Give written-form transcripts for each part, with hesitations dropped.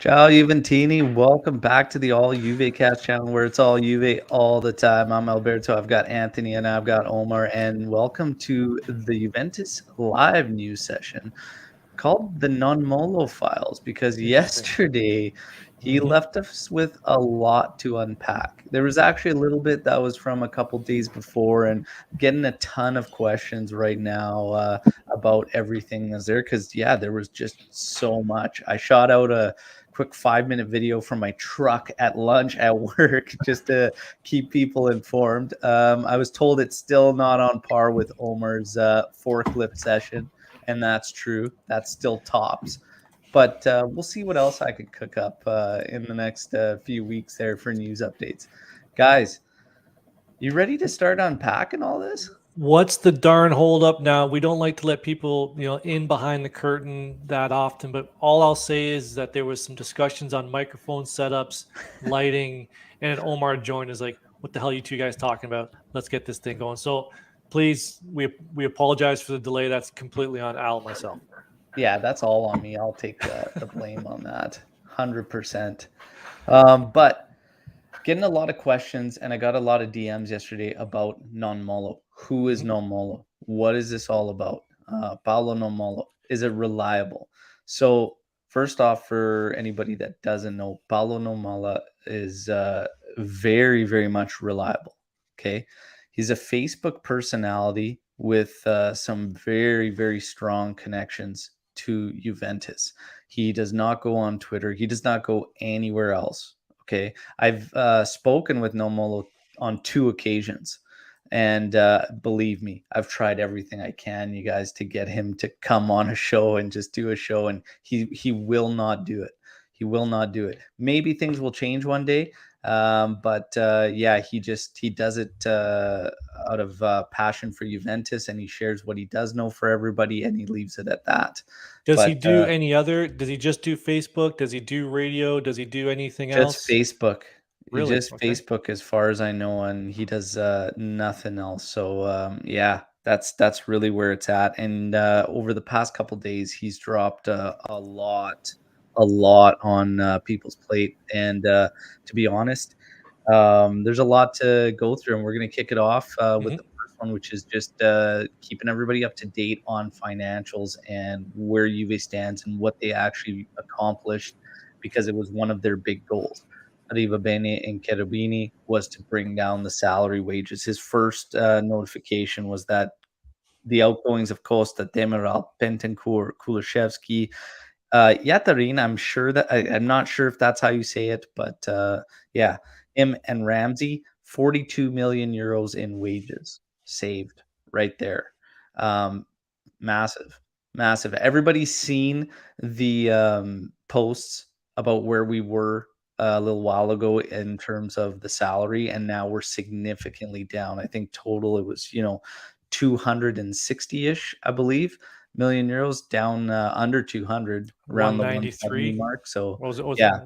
Ciao Juventini, welcome back to the All Juve Cast channel where it's all Juve all the time. I'm Alberto, I've got Anthony, and I've got Omer, and welcome to the Juventus live news session called the Nonmollo files, because Interesting. yesterday he Mhm. left us with a lot to unpack. There was actually a little bit that was from a couple days before, and getting a ton of questions right now about everything that's there, because there was just so much. I shot out a quick 5-minute video from my truck at lunch at work just to keep people informed. I was told it's still not on par with Omer's forklift session, and that's true. That's still tops. But we'll see what else I could cook up in the next few weeks there for news updates. Guys, you ready to start unpacking all this? What's the darn hold up now? We don't like to let people, in behind the curtain that often, but all I'll say is that there was some discussions on microphone setups, lighting, and Omar joined is like, what the hell are you two guys talking about? Let's get this thing going. So please, we apologize for the delay. That's completely on Al and myself. Yeah, that's all on me. I'll take the blame on that, 100%. But getting a lot of questions, and I got a lot of DMs yesterday about Nonmollo. Who is Nonmollo? What is this all about? Paolo Nonmollo. Is it reliable? So first off, for anybody that doesn't know, Paolo Nonmollo is very, very much reliable. Okay, he's a Facebook personality with some very, very strong connections to Juventus. He does not go on Twitter. He does not go anywhere else. Okay, I've spoken with Nonmollo on 2 occasions, and believe me, I've tried everything I can, you guys, to get him to come on a show and just do a show, and he will not do it. He will not do it. Maybe things will change one day, but he does it out of passion for Juventus, and he shares what he does know for everybody, and he leaves it at that. Does he But do any other? Does he just do Facebook? Does he do radio? Does he do anything just else? Facebook. Really? Just Okay. Facebook as far as I know, and he does nothing else. So yeah, that's really where it's at. And over the past couple days, he's dropped a lot on people's plate. And to be honest, there's a lot to go through, and we're gonna kick it off with hmm the first one, which is just keeping everybody up to date on financials and where Juve stands and what they actually accomplished, because it was one of their big goals. Arriva Bene and Cherubini was to bring down the salary wages. His first notification was that the outgoings of Costa, Demiral, Bentancur, Kulishevsky, Yatarin, I'm not sure if that's how you say it, but yeah, him and Ramsey, 42 million euros in wages saved right there. Um, massive, massive. Everybody's seen the posts about where we were a little while ago in terms of the salary, and now we're significantly down. I think total it was 260-ish, I believe, million euros, down under 200, around the 170 193. mark. So What was yeah, it?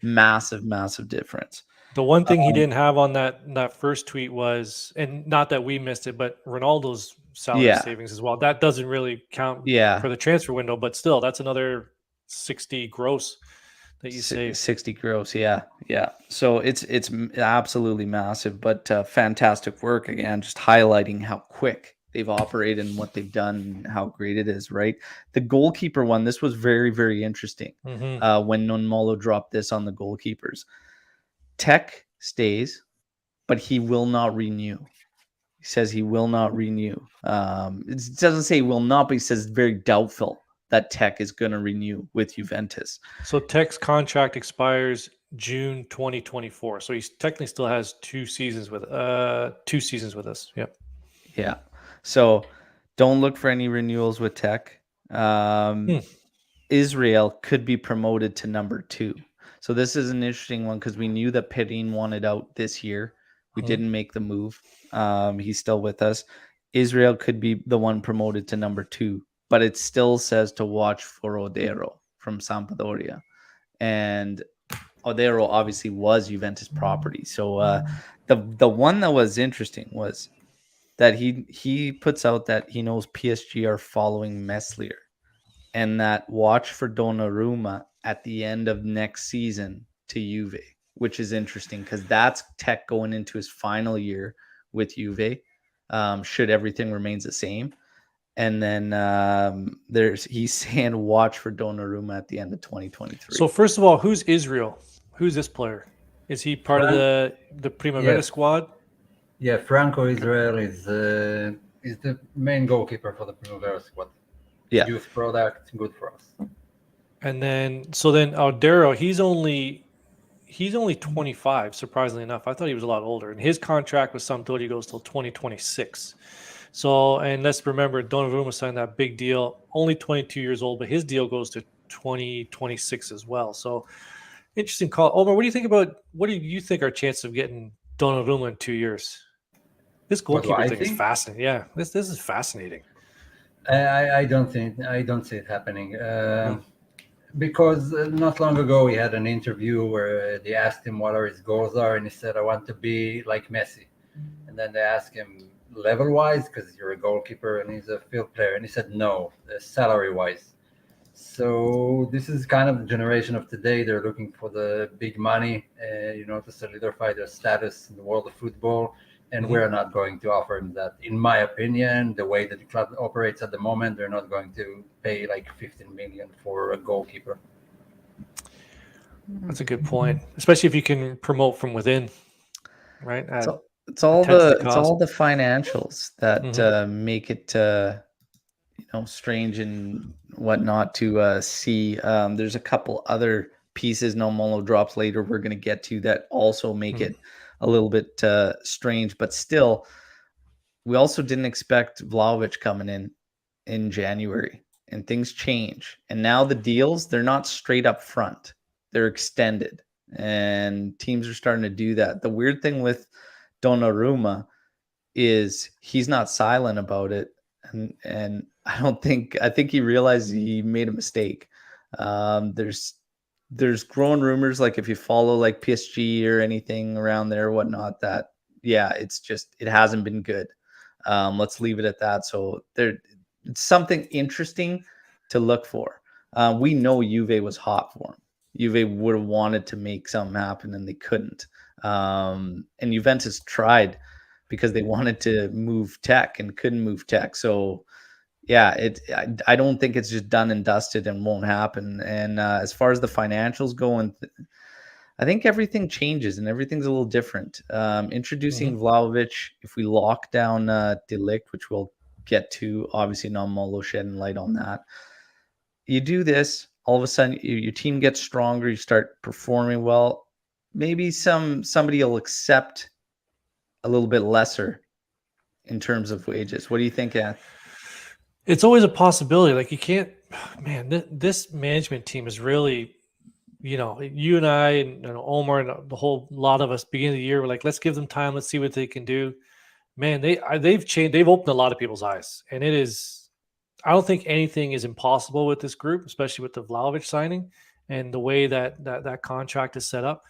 massive, massive difference. The one thing he Um, didn't have on that first tweet was, and not that we missed it, but Ronaldo's salary yeah, savings as well. That doesn't really count yeah. for the transfer window, but still, that's another 60 gross that you saved. 60 gross, yeah, yeah. So it's absolutely massive, but fantastic work again, just highlighting how quick they've operated and what they've done and how great it is, right? The goalkeeper one, this was very, very interesting. hmm When Nonmolo dropped this on the goalkeepers, Tech stays, but he will not renew. He says he will not renew. It doesn't say will not, but he says very doubtful that Tech is going to renew with Juventus. So Tech's contract expires June 2024. So he technically still has 2 seasons with 2 seasons with us. Yep. Yeah. So don't look for any renewals with Tech. Hmm. Israel could be promoted to number 2. So this is an interesting one because we knew that Perrin wanted out this year. We Mhm. didn't make the move. He's still with us. Israel could be the one promoted to number 2, but it still says to watch for Odero from Sampdoria. And Odero obviously was Juventus property. So the one that was interesting was that he puts out that he knows PSG are following Meslier, and that watch for Donnarumma at the end of next season to Juve, which is interesting because that's Tech going into his final year with Juve, should everything remains the same. And then he's saying watch for Donnarumma at the end of 2023. So first of all, who's Israel? Who's this player? Is he part of the Primavera squad? Yeah, Franco Israel is the main goalkeeper for the Primavera squad. Yeah. Youth product, good for us. And then Aldero, he's only 25, surprisingly enough. I thought he was a lot older. And his contract with Sampdoria goes till 2026. So, and let's remember, Donnarumma signed that big deal, only 22 years old, but his deal goes to 2026 as well. So, interesting call. Omer, what do you think our chances of getting Donnarumma in 2 years? This goalkeeper thing is fascinating. Yeah, this is fascinating. I don't see it happening. Because not long ago we had an interview where they asked him what his goals are, and he said, "I want to be like Messi." And then they asked him level-wise, because you're a goalkeeper and he's a field player, and he said no, salary-wise. So this is kind of the generation of today. They're looking for the big money, to solidify their status in the world of football. And we're not going to offer him that. In my opinion, the way that the club operates at the moment, they're not going to pay like 15 million for a goalkeeper. That's a good point, especially if you can promote from within, right? It's all the financials that make it strange and whatnot to see. There's a couple other pieces Nonmollo drops later we're going to get to that also make it a little bit strange, but still, we also didn't expect Vlahovic coming in January, and things change. And now the deals, they're not straight up front, they're extended, and teams are starting to do that. The weird thing with Donnarumma is he's not silent about it, and I think he realized he made a mistake. There's growing rumors, like if you follow like PSG or anything around there or whatnot, that it hasn't been good. Let's leave it at that. So it's something interesting to look for. We know Juve was hot for him. Juve would have wanted to make something happen and they couldn't. And Juventus tried because they wanted to move Tech and couldn't move Tech. So yeah, I don't think it's just done and dusted and won't happen. And as far as the financials go, I think everything changes and everything's a little different. Introducing Vlahovic, if we lock down De Ligt, which we'll get to, obviously Nonmollo shedding light on that. You do this, all of a sudden your team gets stronger, you start performing well. Maybe somebody will accept a little bit lesser in terms of wages. What do you think, Ath? It's always a possibility. Like, you can't, man, this management team is really, you and I and Omer and the whole lot of us beginning of the year, we're like, let's give them time. Let's see what they can do. Man, they've changed. They've opened a lot of people's eyes. And it is, I don't think anything is impossible with this group, especially with the Vlahovic signing and the way that contract is set up.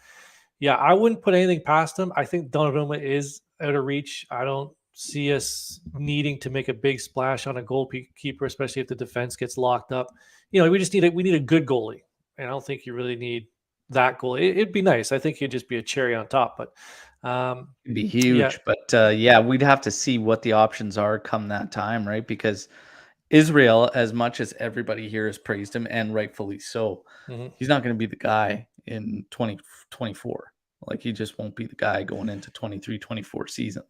Yeah, I wouldn't put anything past them. I think Donnarumma is out of reach. I don't see us needing to make a big splash on a goalkeeper, especially if the defense gets locked up. We just need a good goalie, and I don't think you really need that goalie. It'd be nice. I think he'd just be a cherry on top, but it'd be huge. Yeah. But we'd have to see what the options are come that time, right? Because Israel, as much as everybody here has praised him, and rightfully so, he's not going to be the guy in 2024. Like, he just won't be the guy going into 23-24 season.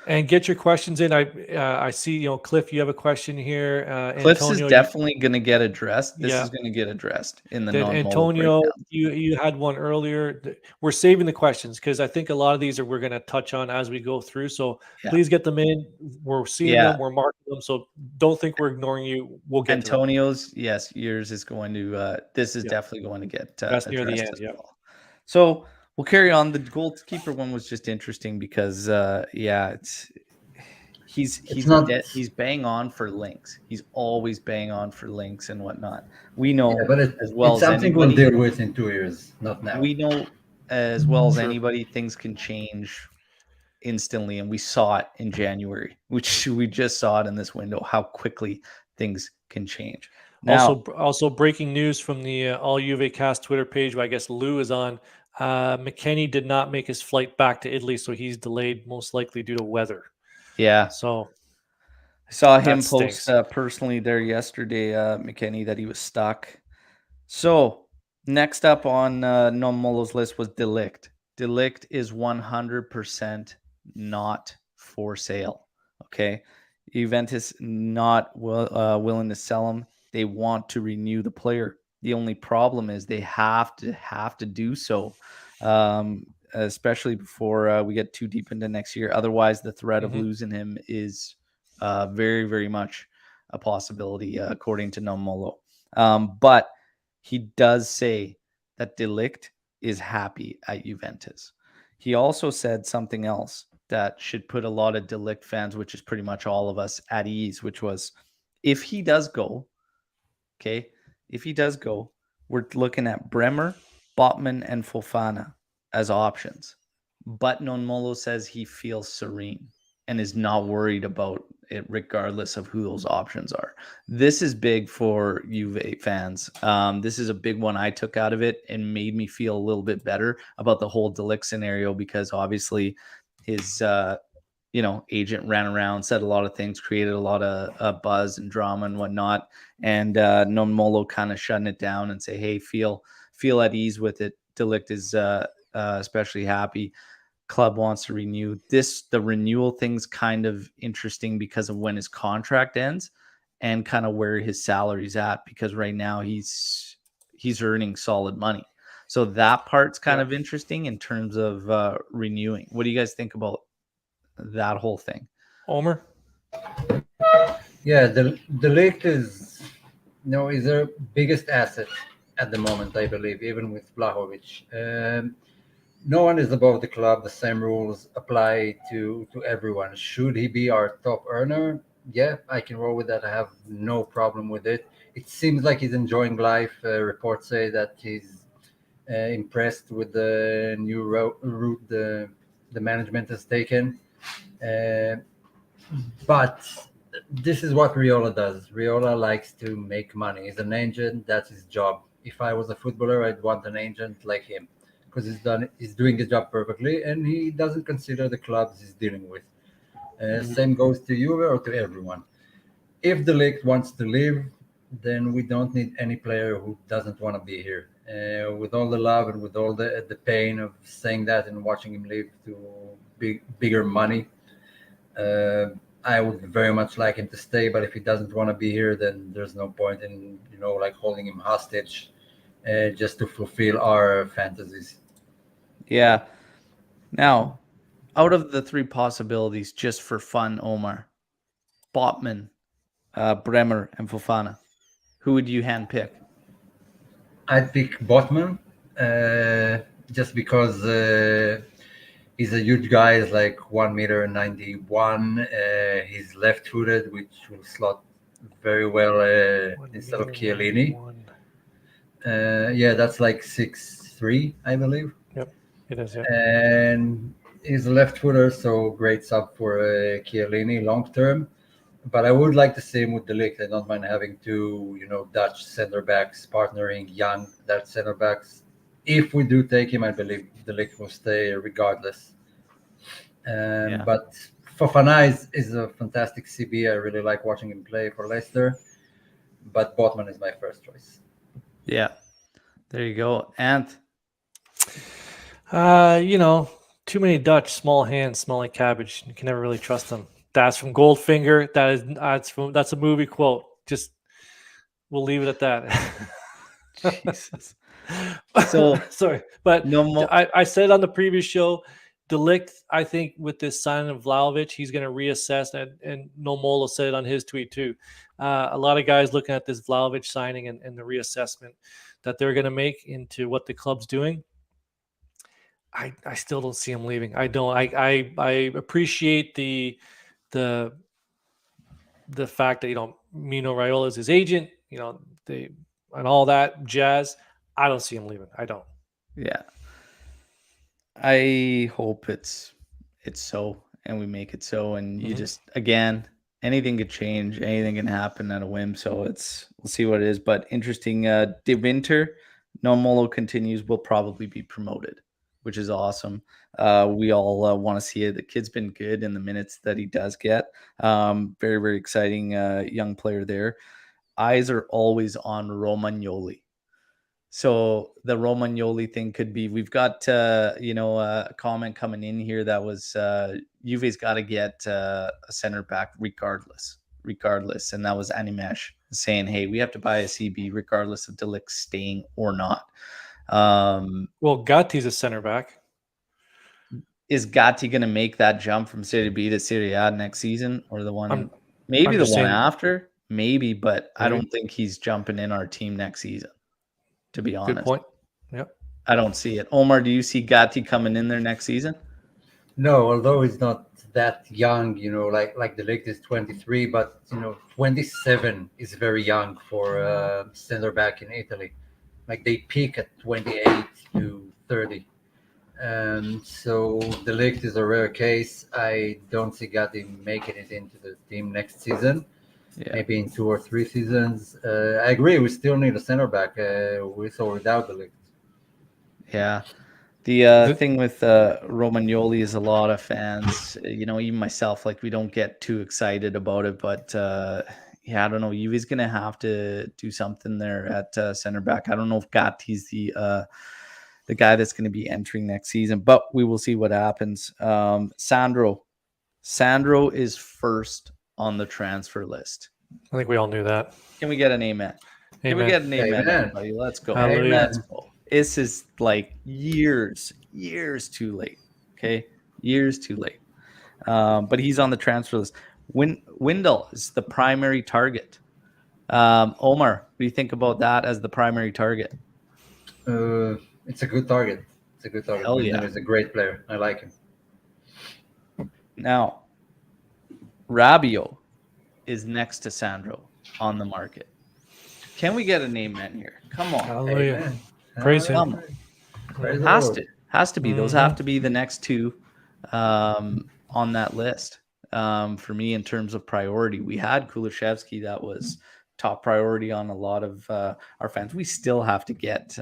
And get your questions in. I see, Cliff, you have a question here. Cliff's Antonio, is definitely going to get addressed. This is going to get addressed in the Nonmollo Antonio, breakdown. you had one earlier. We're saving the questions because I think a lot of these we're going to touch on as we go through. So please get them in. We're seeing them. We're marking them. So don't think we're ignoring you. We'll get Antonio's. Yes, yours is going to. This is definitely going to get that's near the end. as well. So we'll carry on. The goalkeeper one was just interesting because, he's bang on for links. He's always bang on for links and whatnot. We know, but as well it's as something anybody, we'll deal with in 2 years, not now. We know as well as anybody, things can change instantly, and we saw it in January, which we just saw it in this window, how quickly things can change. Now, Also breaking news from the All Juve Cast Twitter page, where I guess Lou is on. McKennie did not make his flight back to Italy, so he's delayed, most likely due to weather. yeah, So I saw him that post stinks. personally there yesterday, McKennie, that he was stuck. So next up on Nonmollo's list was Delict. Delict is 100% not for sale. Okay, Juventus not willing to sell him. They want to renew the player. The only problem is they have to do so, especially before we get too deep into next year. Otherwise, the threat of losing him is very, very much a possibility, according to Nonmollo. But he does say that Delict is happy at Juventus. He also said something else that should put a lot of Delict fans, which is pretty much all of us, at ease, which was, if he does go, okay, if he does go, we're looking at Bremer, Botman, and Fofana as options. But Nonmollo says he feels serene and is not worried about it, regardless of who those options are. This is big for Juve fans. This is a big one I took out of it and made me feel a little bit better about the whole Delict scenario, because obviously his agent ran around, said a lot of things, created a lot of buzz and drama and whatnot. And Nonmollo kind of shutting it down and say, hey, feel at ease with it. Delict is especially happy. Club wants to renew. The renewal thing's kind of interesting because of when his contract ends and kind of where his salary's at, because right now he's earning solid money. So that part's kind of interesting in terms of renewing. What do you guys think about that whole thing? Omer? Yeah, the Ligt is their biggest asset at the moment, I believe, even with Vlahovic. No one is above the club. The same rules apply to everyone. Should he be our top earner? Yeah, I can roll with that. I have no problem with it. It seems like he's enjoying life. Reports say that he's impressed with the new route the management has taken. But this is what Riola does. Riola likes to make money. He's an agent. That's his job. If I was a footballer, I'd want an agent like him, because he's doing his job perfectly, and he doesn't consider the clubs he's dealing with. Same goes to Juve or to everyone. If the league wants to leave, then we don't need any player who doesn't want to be here. With all the love and with all the pain of saying that and watching him leave to bigger money, I would very much like him to stay. But if he doesn't want to be here, then there's no point in holding him hostage just to fulfill our fantasies. Yeah. Now, out of the three possibilities, just for fun, Omar, Botman, Bremer, and Fofana, who would you handpick? I'd pick Botman, just because he's a huge guy. He's like 1 meter 91. He's left-footed, which will slot very well instead of Chiellini. Yeah, that's like 6'3", I believe. Yep, it is. Yeah. And he's a left footer, so great sub for Chiellini long term. But I would like to see him with the Ligt. I don't mind having two, Dutch center backs partnering young Dutch center backs. If we do take him, I believe the Ligt will stay regardless. But Fofana is a fantastic CB. I really like watching him play for Leicester. But Botman is my first choice. Yeah, there you go. And too many Dutch, small hands, smell like cabbage. You can never really trust them. That's from Goldfinger. That's a movie quote. Just we'll leave it at that. Jesus. So sorry, but no I said on the previous show, Delict, I think with this signing of Vlahovic, he's going to reassess, and Nonmollo said it on his tweet too. A lot of guys looking at this Vlahovic signing and the reassessment that they're going to make into what the club's doing. I still don't see him leaving. I don't. I appreciate the fact that Mino Raiola is his agent. And all that jazz. I don't see him leaving. I don't. Yeah. I hope it's so, and we make it so, and you just again anything could change, anything can happen at a whim. So we'll see what it is. But interesting. De Winter, Nonmollo continues, will probably be promoted, which is awesome. We all want to see it. The kid's been good in the minutes that he does get. Very, very exciting young player there. Eyes are always on Romagnoli. So the Romagnoli thing could be, we've got, a comment coming in here that was, Juve's got to get a center back regardless. And that was Animesh saying, hey, we have to buy a CB regardless of Delict staying or not. Well, Gatti's a center back. Is Gatti going to make that jump from Serie B to Serie A next season, or the one, I'm maybe the just one saying- after? Maybe, but I Maybe. don't think he's jumping in our team next season, to be honest. Good point. Yep. I don't see it. Omar, do you see Gatti coming in there next season? No, although he's not that young, like the Ligt is 23, but 27 is very young for center back in Italy. Like they peak at 28 to 30. So the Ligt is a rare case. I don't see Gatti making it into the team next season. Yeah. Maybe in 2 or 3 seasons. I agree. We still need a center back with or without the Ligt. Yeah. The thing with Romagnoli is a lot of fans, even myself, like we don't get too excited about it. But I don't know. Juve's going to have to do something there at center back. I don't know if Gatti's the guy that's going to be entering next season, but we will see what happens. Sandro is first on the transfer list. I think we all knew that. Can we get an amen? Can we get an amen, everybody? Let's go. Hallelujah. Let's go. This is like years too late. Okay, years too late. But he's on the transfer list. Windle is the primary target. Omer, what do you think about that as the primary target? It's a good target. Hell yeah. He's a great player. I like him. Now, Rabiot is next to Sandro on the market. Can we get an amen here? Come on. Hallelujah. Amen. Praise him. Come on. Praise the Has Lord. to. Has to be. Those have to be the next two on that list for me in terms of priority. We had Kulishevsky. That was top priority on a lot of our fans. We still have to get,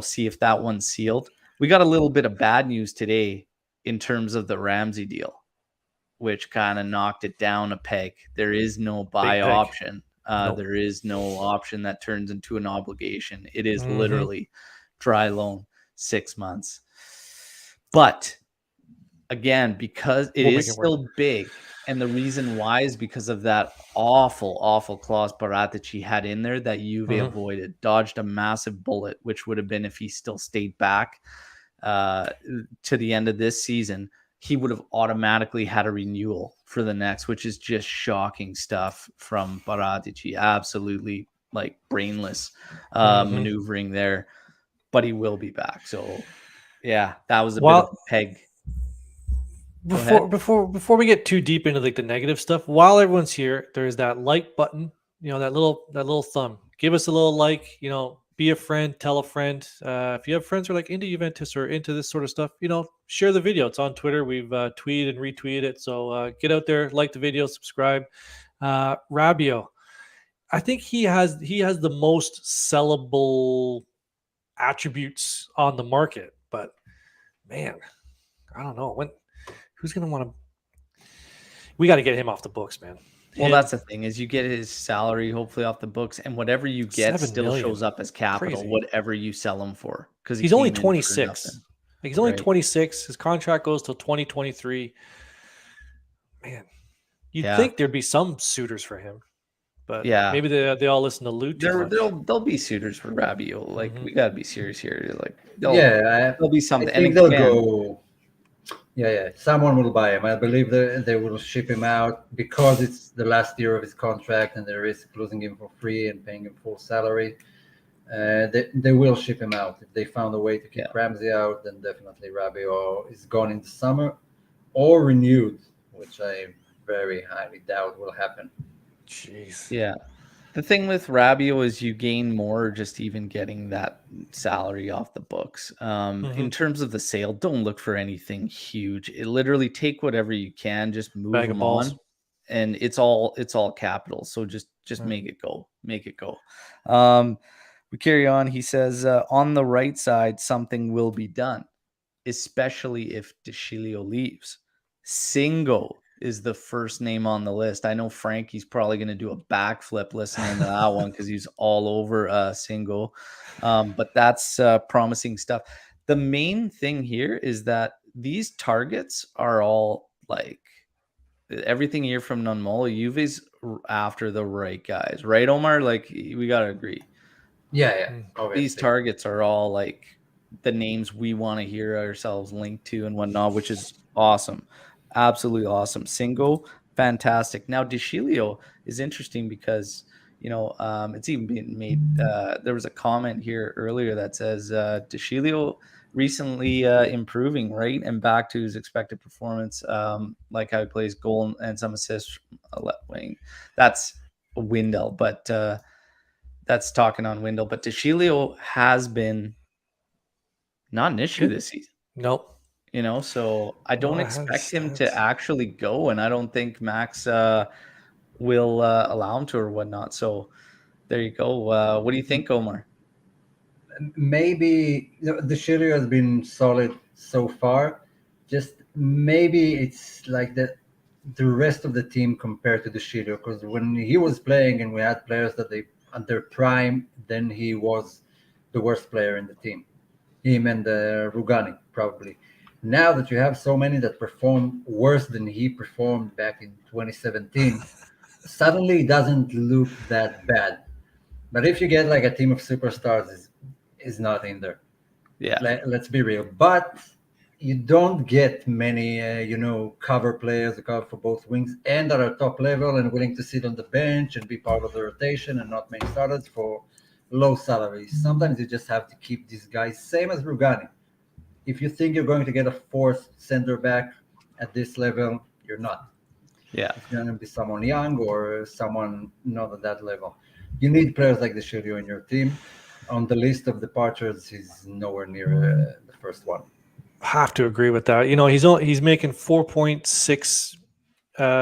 see if that one's sealed. We got a little bit of bad news today in terms of the Ramsey deal, which kind of knocked it down a peg. There is no buy peg. option. Nope. There is no option that turns into an obligation. It is literally dry loan, 6 months. But again, because it is still big, and the reason why is because of that awful clause Paratici had in there that Juve avoided, dodged a massive bullet, which would have been if he still stayed back to the end of this season. He would have automatically had a renewal for the next, which is just shocking stuff from Paratici. Absolutely like brainless maneuvering there, but he will be back. So yeah, that was a bit of a peg. Before we get too deep into like the negative stuff, while everyone's here, there's that like button, that little thumb. Give us a little like, be a friend, tell a friend. If you have friends who are like into Juventus or into this sort of stuff, share the video. It's on Twitter. We've tweeted and retweeted it. So get out there, like the video, subscribe. Rabiot, I think he has the most sellable attributes on the market, but man, I don't know who's going to want to. We got to get him off the books, man. Well, that's the thing is you get his salary hopefully off the books, and whatever you get still million. shows up as capital. Crazy. Whatever you sell him for, because he's only 26. He's only 26. His contract goes till 2023. Man, you'd think there'd be some suitors for him, but maybe they all listen to Lucci. There'll be suitors for Rabiot. Like we got to be serious here. Like there'll be something. I think they'll go. Yeah. Someone will buy him. I believe they will ship him out because it's the last year of his contract and they risk losing him for free and paying him full salary. They will ship him out. If they found a way to keep Ramsey out, then definitely Rabiot is gone in the summer or renewed, which I very highly doubt will happen. Jeez. Yeah. The thing with Rabiot is you gain more just even getting that salary off the books. In terms of the sale, don't look for anything huge. It literally take whatever you can, just move them on. and it's all capital. So just Right. make it go. We carry on. He says, on the right side, something will be done, especially if DeCilio leaves. Singo is the first name on the list. I know Frankie's probably going to do a backflip listening to that one because he's all over Singo. But that's promising stuff. The main thing here is that these targets are all like everything here from Nonmollo. Juve's after the right guys, right, Omer? Like we got to agree. Yeah, obviously. These targets are all like the names we want to hear ourselves linked to and whatnot, which is awesome. Absolutely awesome. Single, fantastic. Now, DeCilio is interesting because, it's even being made. There was a comment here earlier that says DeCilio recently improving, right? And back to his expected performance, like how he plays goal and some assists from a left wing. That's Windell, but that's talking on Windle, but DeCilio has been not an issue this season, Nope. so I don't expect him to that's- actually go, and I don't think Max will allow him to or whatnot. So there you go. What do you think, Omar? Maybe the Shirley has been solid so far. Just maybe it's like the rest of the team compared to the Shirley, because when he was playing and we had players that they at their prime, then he was the worst player in the team. Him and Rugani probably. Now that you have so many that perform worse than he performed back in 2017, suddenly it doesn't look that bad. But if you get like a team of superstars, is not in there. Yeah, Let's be real. But you don't get many, cover players, the cover for both wings, and that are top level and willing to sit on the bench and be part of the rotation and not many starters for low salaries. Sometimes you just have to keep these guys, same as Rugani. If you think you're going to get a fourth center back at this level, you're not. yeah, It's going to be someone young or someone not at that level. You need players like the Shiryu in your team. On the list of departures, he's nowhere near the first one. Have to agree with that. He's making 4.6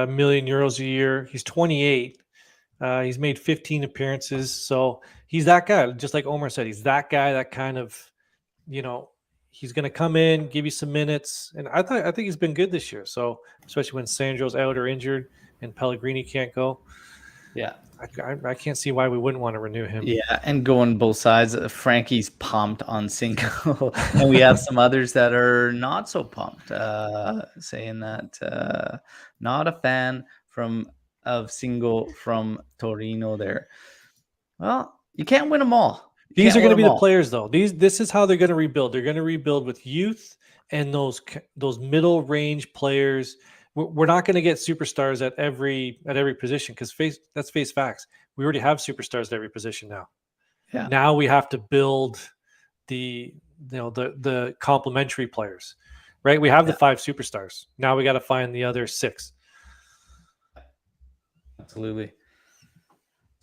million euros a year. He's 28. He's made 15 appearances, so he's that guy. Just like Omer said, he's that guy. That kind of, he's going to come in, give you some minutes, and I think he's been good this year. So especially when Sandro's out or injured and Pellegrini can't go, yeah. I can't see why we wouldn't want to renew him. Yeah, and going both sides. Frankie's pumped on single, and we have some others that are not so pumped, saying that not a fan of single from Torino there. Well, you can't win them all. These are going to be the players, though. This is how they're going to rebuild. They're going to rebuild with youth and those middle range players. We're not going to get superstars at every position because let's face facts. We already have superstars at every position now. Yeah. Now we have to build the complementary players, right? We have the 5 superstars. Now we got to find the other 6. Absolutely.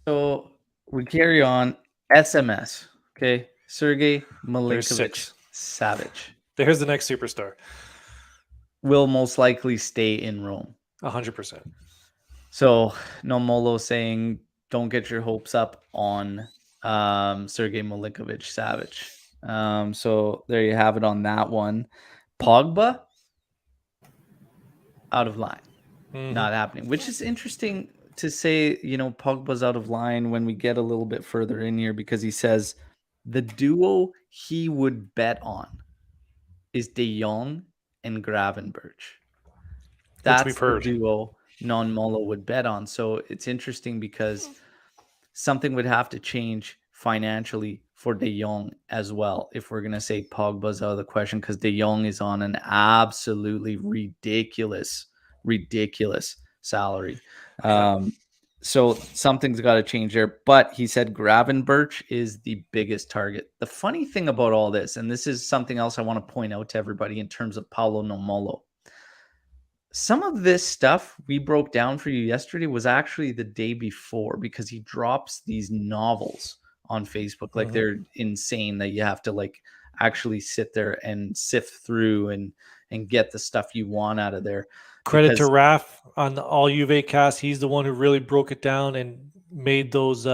So we carry on. SMS. Okay, Sergei Milinkovic Savic. There's the next superstar. Will most likely stay in Rome. 100%. So Nonmollo saying, don't get your hopes up on Sergei Milinkovic Savic. So there you have it on that one. Pogba, out of line. Not happening, which is interesting to say, Pogba's out of line when we get a little bit further in here, because he says the duo he would bet on is De Jong and Gravenberch. That's the duo Nonmollo would bet on. So it's interesting because something would have to change financially for De Jong as well if we're going to say Pogba's out of the question, because De Jong is on an absolutely ridiculous salary. So something's got to change there. But he said Gravenberch is the biggest target. The funny thing about all this, and this is something else I want to point out to everybody in terms of Paulo Nonmollo, some of this stuff we broke down for you yesterday was actually the day before, because he drops these novels on Facebook. Like they're insane that you have to like actually sit there and sift through and get the stuff you want out of there. Credit to because Raph on the all Juve cast. He's the one who really broke it down and made those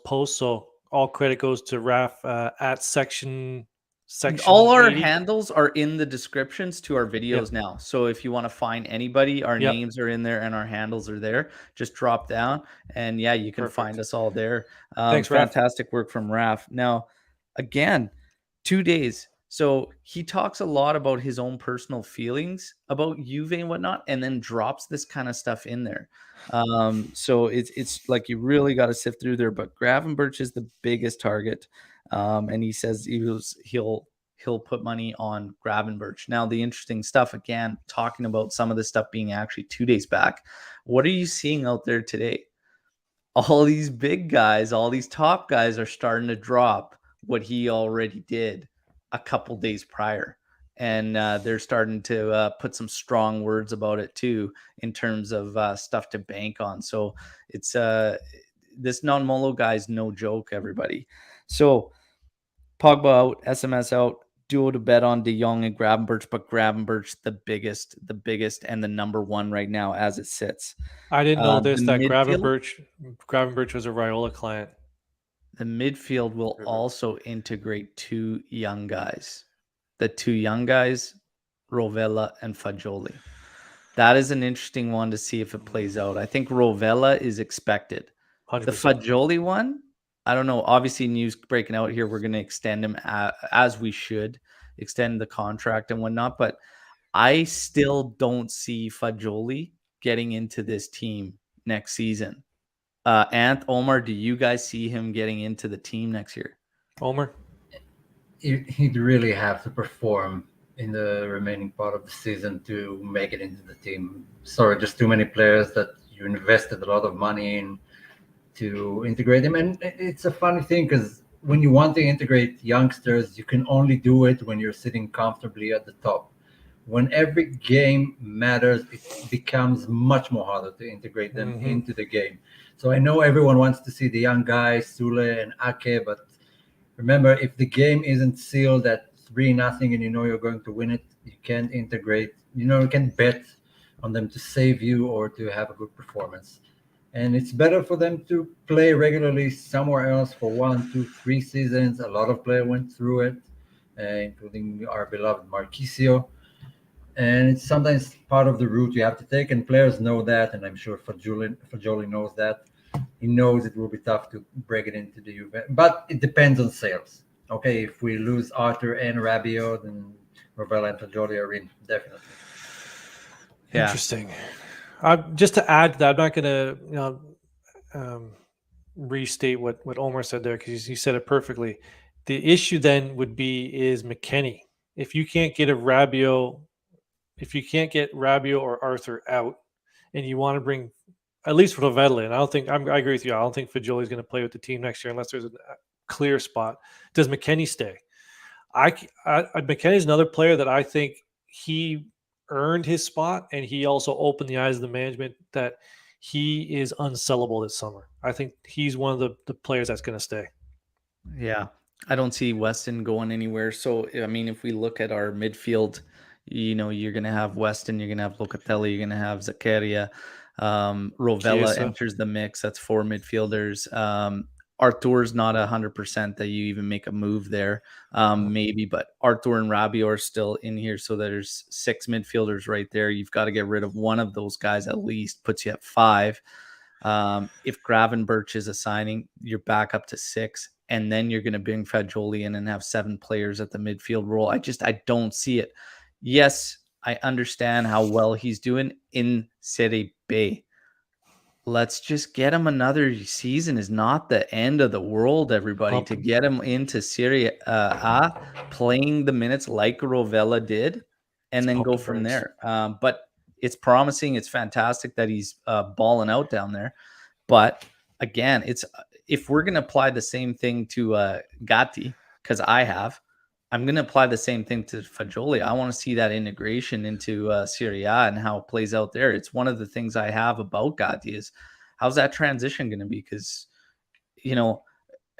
posts. So all credit goes to Raph at section all our 80. handles are in the descriptions to our videos Yep. now. So if you want to find anybody, our Yep. names are in there and our handles are there. Just drop down and yeah, you can find us all there. Thanks, Raph. Fantastic work from Raph. Now, again, 2 days. So he talks a lot about his own personal feelings about Juve and whatnot, and then drops this kind of stuff in there. So it's like you really got to sift through there. But Gravenberch is the biggest target, and he says he'll put money on Gravenberch. Now, the interesting stuff, again, talking about some of this stuff being actually 2 days back. What are you seeing out there today? All these big guys, all these top guys are starting to drop what he already did a couple days prior. And they're starting to put some strong words about it too, in terms of stuff to bank on. So it's this Nonmollo guy's no joke, everybody. So Pogba out, SMS out, duo to bet on De Jong and Gravenberch, but Gravenberch the biggest, and the number one right now as it sits. I didn't know this, that midfield, Gravenberch was a Raiola client. The midfield will also integrate 2 young guys. The 2 young guys, Rovella and Fagioli. That is an interesting one to see if it plays out. I think Rovella is expected. 100%. The Fagioli one, I don't know. Obviously, news breaking out here. We're going to extend him as we should extend the contract and whatnot. But I still don't see Fagioli getting into this team next season. Omer, do you guys see him getting into the team next year? Omer? He'd really have to perform in the remaining part of the season to make it into the team. Sorry, just too many players that you invested a lot of money in to integrate them. And it's a funny thing because when you want to integrate youngsters, you can only do it when you're sitting comfortably at the top. When every game matters, it becomes much more harder to integrate them into the game. So I know everyone wants to see the young guys, Sule and Ake, but remember, if the game isn't sealed at 3-0 and you know you're going to win it, you can't integrate. You can't bet on them to save you or to have a good performance. And it's better for them to play regularly somewhere else for 1, 2, 3 seasons. A lot of players went through it, including our beloved Marquisio. And it's sometimes part of the route you have to take, and players know that, and I'm sure Fagioli knows that. He knows it will be tough to break it into the Juve, but it depends on sales. Okay, if we lose Arthur and Rabiot, then Rovella and Fagioli are in, definitely. Yeah. Interesting. Just to add to that, I'm not going to restate what Omer said there because he said it perfectly. The issue then would be is McKennie. If you can't get Rabiot or Arthur out, and you want to bring at least Rovella in, I agree with you. I don't think Fagioli's going to play with the team next year unless there's a clear spot. Does McKennie stay? McKennie's another player that I think he earned his spot, and he also opened the eyes of the management that he is unsellable this summer. I think he's one of the players that's going to stay. Yeah, I don't see Weston going anywhere. So, I mean, if we look at our midfield, you're going to have Weston, you're going to have Locatelli, you're going to have Zakaria. Rovella enters the mix. That's 4 midfielders. Artur's not 100% that you even make a move there. Maybe, but Artur and Rabiot are still in here. So there's 6 midfielders right there. You've got to get rid of one of those guys at least, puts you at 5. If Gravenberch is a signing, you're back up to 6. And then you're going to bring Fagioli in and have 7 players at the midfield role. I don't see it. Yes, I understand how well he's doing in Serie B. Let's just get him another season is not the end of the world, everybody. To get him into Serie A, playing the minutes like Rovella did, and then go from there. But it's promising. It's fantastic that he's balling out down there. But again, if we're going to apply the same thing to Gatti, because I'm going to apply the same thing to Fagioli. I want to see that integration into Serie A and how it plays out there. It's one of the things I have about Gatti is how's that transition going to be? Because,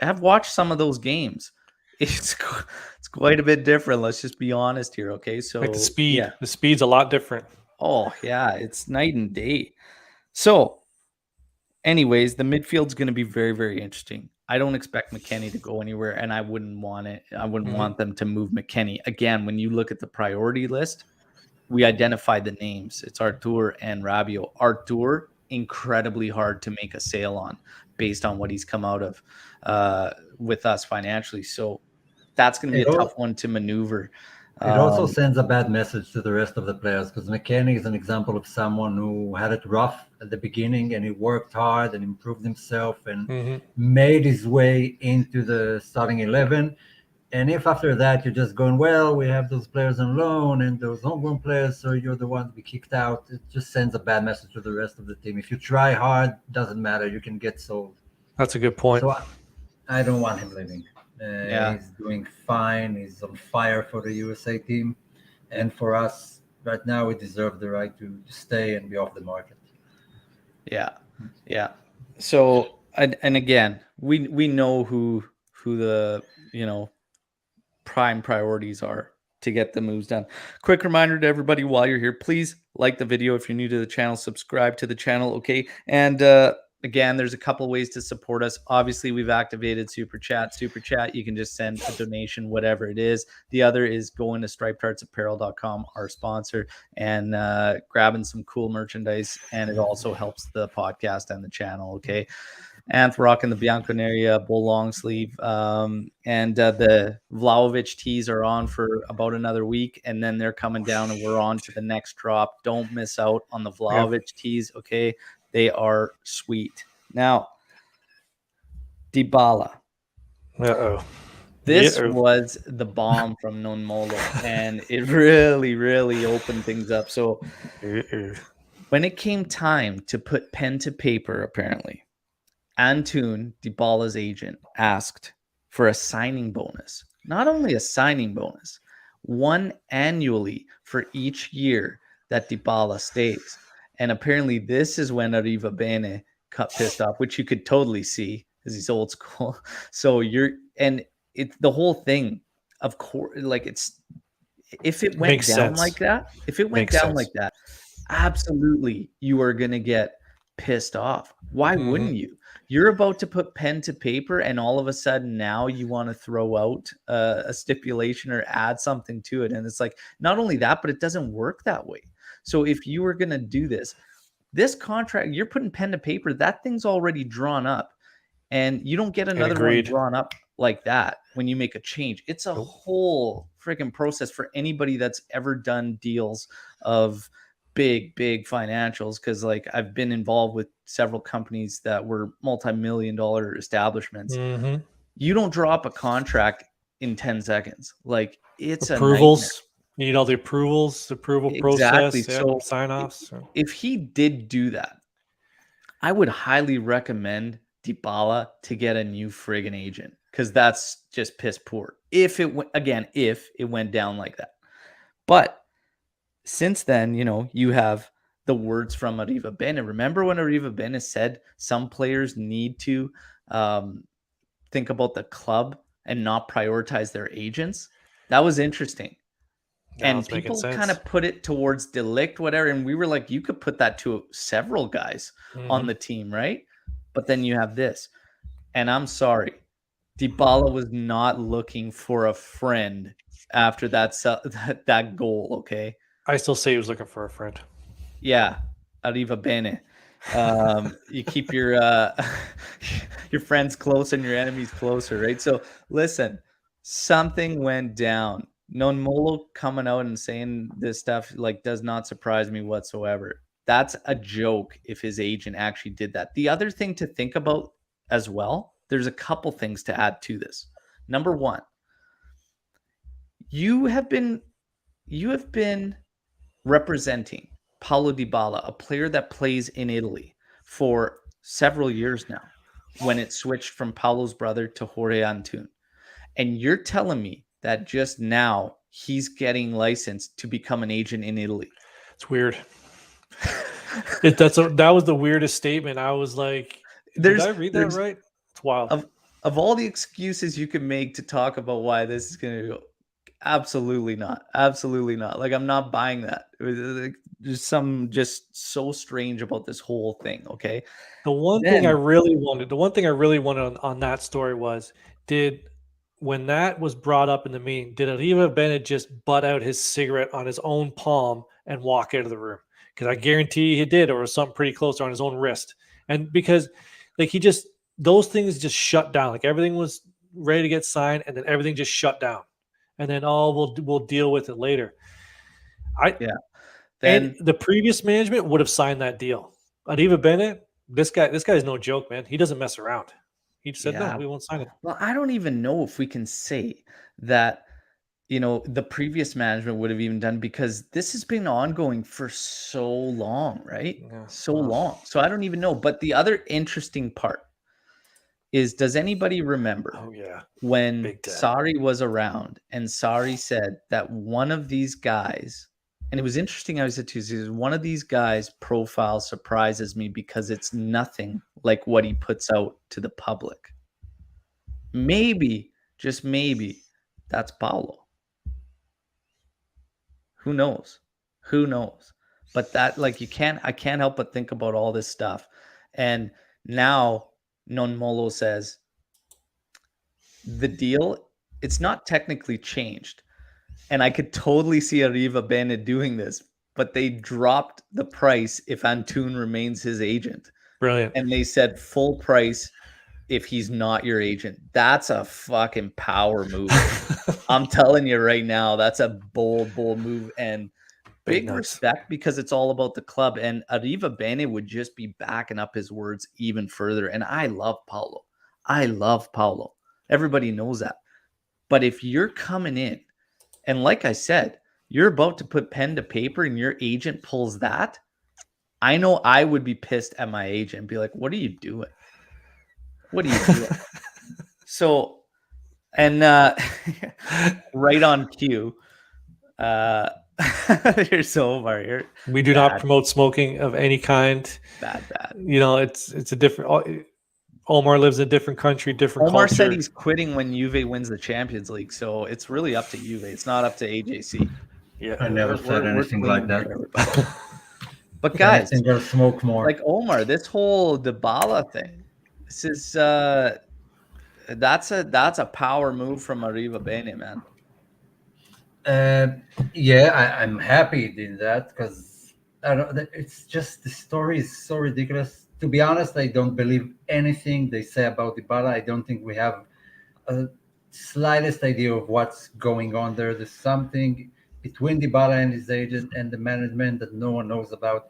I've watched some of those games. It's quite a bit different. Let's just be honest here, okay? So like the speed's a lot different. Oh yeah, it's night and day. So, anyways, the midfield's going to be very, very interesting. I don't expect McKennie to go anywhere, and I wouldn't want it. I wouldn't want them to move McKennie. Again, when you look at the priority list, we identified the names. It's Artur and Rabiot. Artur, incredibly hard to make a sale on based on what he's come out of with us financially. So that's going to be a tough one to maneuver. It also sends a bad message to the rest of the players, because McKennie is an example of someone who had it rough at the beginning, and he worked hard and improved himself and made his way into the starting 11. And if after that you're just going, well, we have those players on loan and those homegrown players, so you're the one to be kicked out, it just sends a bad message to the rest of the team. If you try hard, doesn't matter, you can get sold. That's a good point. So I don't want him leaving. He's doing fine. He's on fire for the USA team. And for us, right now, we deserve the right to stay and be off the market. Yeah. So, and again, we know who the, prime priorities are to get the moves done. Quick reminder to everybody while you're here, please like the video. If you're new to the channel, subscribe to the channel. Okay. And, again, there's a couple of ways to support us. Obviously, we've activated Super Chat. You can just send a donation, whatever it is. The other is going to stripedheartsapparel.com, our sponsor, and grabbing some cool merchandise. And it also helps the podcast and the channel, okay? Anth rocking the Bianconeria bull long sleeve. And the Vlahovic tees are on for about another week, and then they're coming down, and we're on to the next drop. Don't miss out on the Vlahovic tees, okay? They are sweet. Now, Dybala. This was the bomb from Nonmollo, and it really, really opened things up. So when it came time to put pen to paper, apparently, Antoon, Dybala's agent, asked for a signing bonus. Not only a signing bonus, one annually for each year that Dybala stays. And apparently this is when Arriva Bene got pissed off, which you could totally see because he's old school. So it's the whole thing, of course, like if it went down like that, absolutely you are going to get pissed off. Why wouldn't you? You're about to put pen to paper, and all of a sudden now you want to throw out a stipulation or add something to it. And it's like, not only that, but it doesn't work that way. So if you were going to do this contract, you're putting pen to paper, that thing's already drawn up, and you don't get another one drawn up like that when you make a change. It's a whole freaking process for anybody that's ever done deals of big financials, because like I've been involved with several companies that were multi-million-dollar establishments. You don't draw up a contract in 10 seconds. Like, it's approvals. You need all the approvals, process, so sign-offs. If he did do that, I would highly recommend Dybala to get a new friggin' agent, because that's just piss poor. If it went down like that. But since then, you have the words from Arriva Bene. Remember when Arriva Bene said some players need to think about the club and not prioritize their agents? That was interesting. And people kind of put it towards De Ligt, whatever. And we were like, you could put that to several guys on the team, right? But then you have this. And I'm sorry, Dybala was not looking for a friend after that goal, okay? I still say he was looking for a friend. Yeah, Arriva Bene. You keep your friends close and your enemies closer, right? So listen, something went down. Nonmollo coming out and saying this stuff does not surprise me whatsoever. That's a joke if his agent actually did that. The other thing to think about as well, there's a couple things to add to this. Number one, you have been representing Paulo Dybala, a player that plays in Italy, for several years now, when it switched from Paulo's brother to Jorge Antoon. And you're telling me that just now he's getting licensed to become an agent in Italy? It's weird. That was the weirdest statement. I was like, did I read that right? It's wild. Of all the excuses you can make to talk about why this is going to go, absolutely not. Like, I'm not buying that. just so strange about this whole thing. Okay. The one thing I really wanted on that story was, when that was brought up in the meeting, did Arriva Bennett just butt out his cigarette on his own palm and walk out of the room? Because I guarantee he did, or it was something pretty close, on his own wrist. And because like those things just shut down. Like everything was ready to get signed, and then everything just shut down. And then we'll deal with it later. And the previous management would have signed that deal. Arriva Bennett, this guy's no joke, man. He doesn't mess around. He said, no, we won't sign it. Well, I don't even know if we can say that, the previous management would have even done, because this has been ongoing for so long, right? Yeah. So long. So I don't even know. But the other interesting part is, does anybody remember when Sarri was around and Sarri said that one of these guys, and it was interesting how he said to one of these guys' profile surprises me because it's nothing like what he puts out to the public. Maybe, just maybe, that's Paulo. Who knows? Who knows? But that, like, I can't help but think about all this stuff. And now Nonmollo says the deal, it's not technically changed. And I could totally see Arriva Bennett doing this, but they dropped the price if Antoon remains his agent. Brilliant. And they said full price if he's not your agent. That's a fucking power move. I'm telling you right now, that's a bold move, and big respect, because it's all about the club. And Arriva Bennett would just be backing up his words even further. And I love Paulo. Everybody knows that. But if you're coming in, and like I said, you're about to put pen to paper and your agent pulls that, I know I would be pissed at my agent and be like, what are you doing? What are you doing? So, and right on cue, you're so Omar. We do not promote smoking of any kind. Bad. It's a different. Omar lives in a different country, different Omar culture. said he's quitting when Juve wins the Champions League, so it's really up to Juve. It's not up to AJC. Yeah, I never said anything like that. But guys, I think I'll smoke more. Like Omar, this whole Dybala thing, this is that's a power move from Arriva Bennett, man. I'm happy in that, because it's just, the story is so ridiculous. To be honest, I don't believe anything they say about Dybala. I don't think we have a slightest idea of what's going on there. There's something between Dybala and his agent and the management that no one knows about,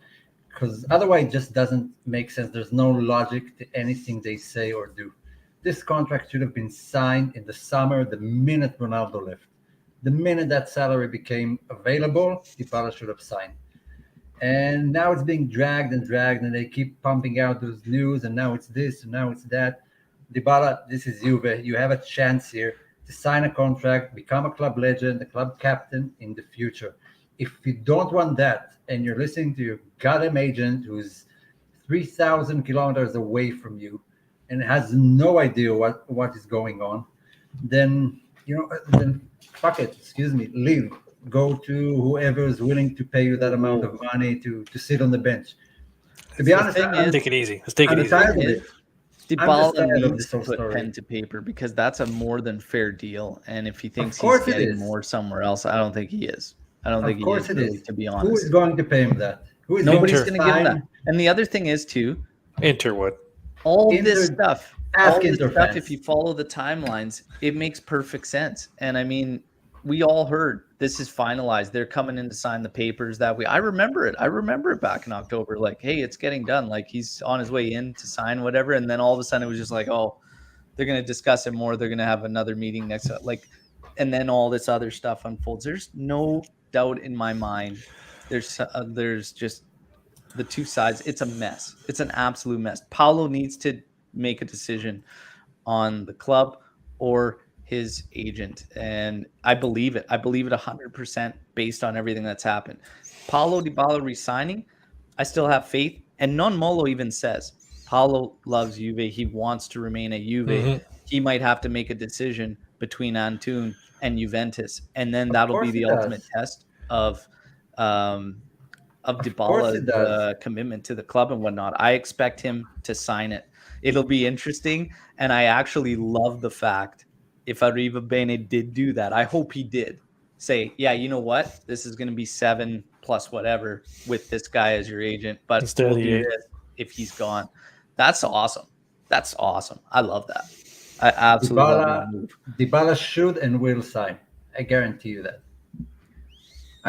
because otherwise it just doesn't make sense. There's no logic to anything they say or do. This contract should have been signed in the summer, the minute Ronaldo left. The minute that salary became available, Dybala should have signed. And now it's being dragged, and they keep pumping out those news, and now it's this, and now it's that. Dybala, this is Juve. You have a chance here to sign a contract, become a club legend, a club captain in the future. If you don't want that, and you're listening to your goddamn agent who's 3,000 kilometers away from you and has no idea what is going on, then fuck it, leave. Go to whoever is willing to pay you that amount of money to sit on the bench. To be honest, let's take it easy. Dybala needs to put pen to paper, because that's a more than fair deal. And if he thinks he's getting more somewhere else, I don't think he is. I don't think he is, really, to be honest. Who is going to pay him that? Nobody's going to give him that. And the other thing is, too, Interwood. This stuff, if you follow the timelines, it makes perfect sense. And I mean, we all heard this is finalized. They're coming in to sign the papers that way. I remember it back in October. Like, hey, it's getting done. Like, he's on his way in to sign whatever. And then all of a sudden it was just like, oh, they're going to discuss it more. They're going to have another meeting next. Like, and then all this other stuff unfolds. There's no doubt in my mind. There's just the two sides. It's a mess. It's an absolute mess. Paulo needs to make a decision on the club or his agent, and I believe it 100% based on everything that's happened. Paulo Dybala resigning, I still have faith. And Nonmollo even says Paulo loves Juve. He wants to remain at Juve. Mm-hmm. He might have to make a decision between Antoon and Juventus, and then that'll be the ultimate test of of course he Dybala's does. commitment to the club and whatnot. I expect him to sign it. It'll be interesting, and I actually love the fact if Arriva Bene did do that. I hope he did say, yeah, you know what? This is going to be 7 plus whatever with this guy as your agent, but Instead of we'll the do 8. this if he's gone. That's awesome. That's awesome. I love that. I absolutely love that move. Dybala should and will sign. I guarantee you that.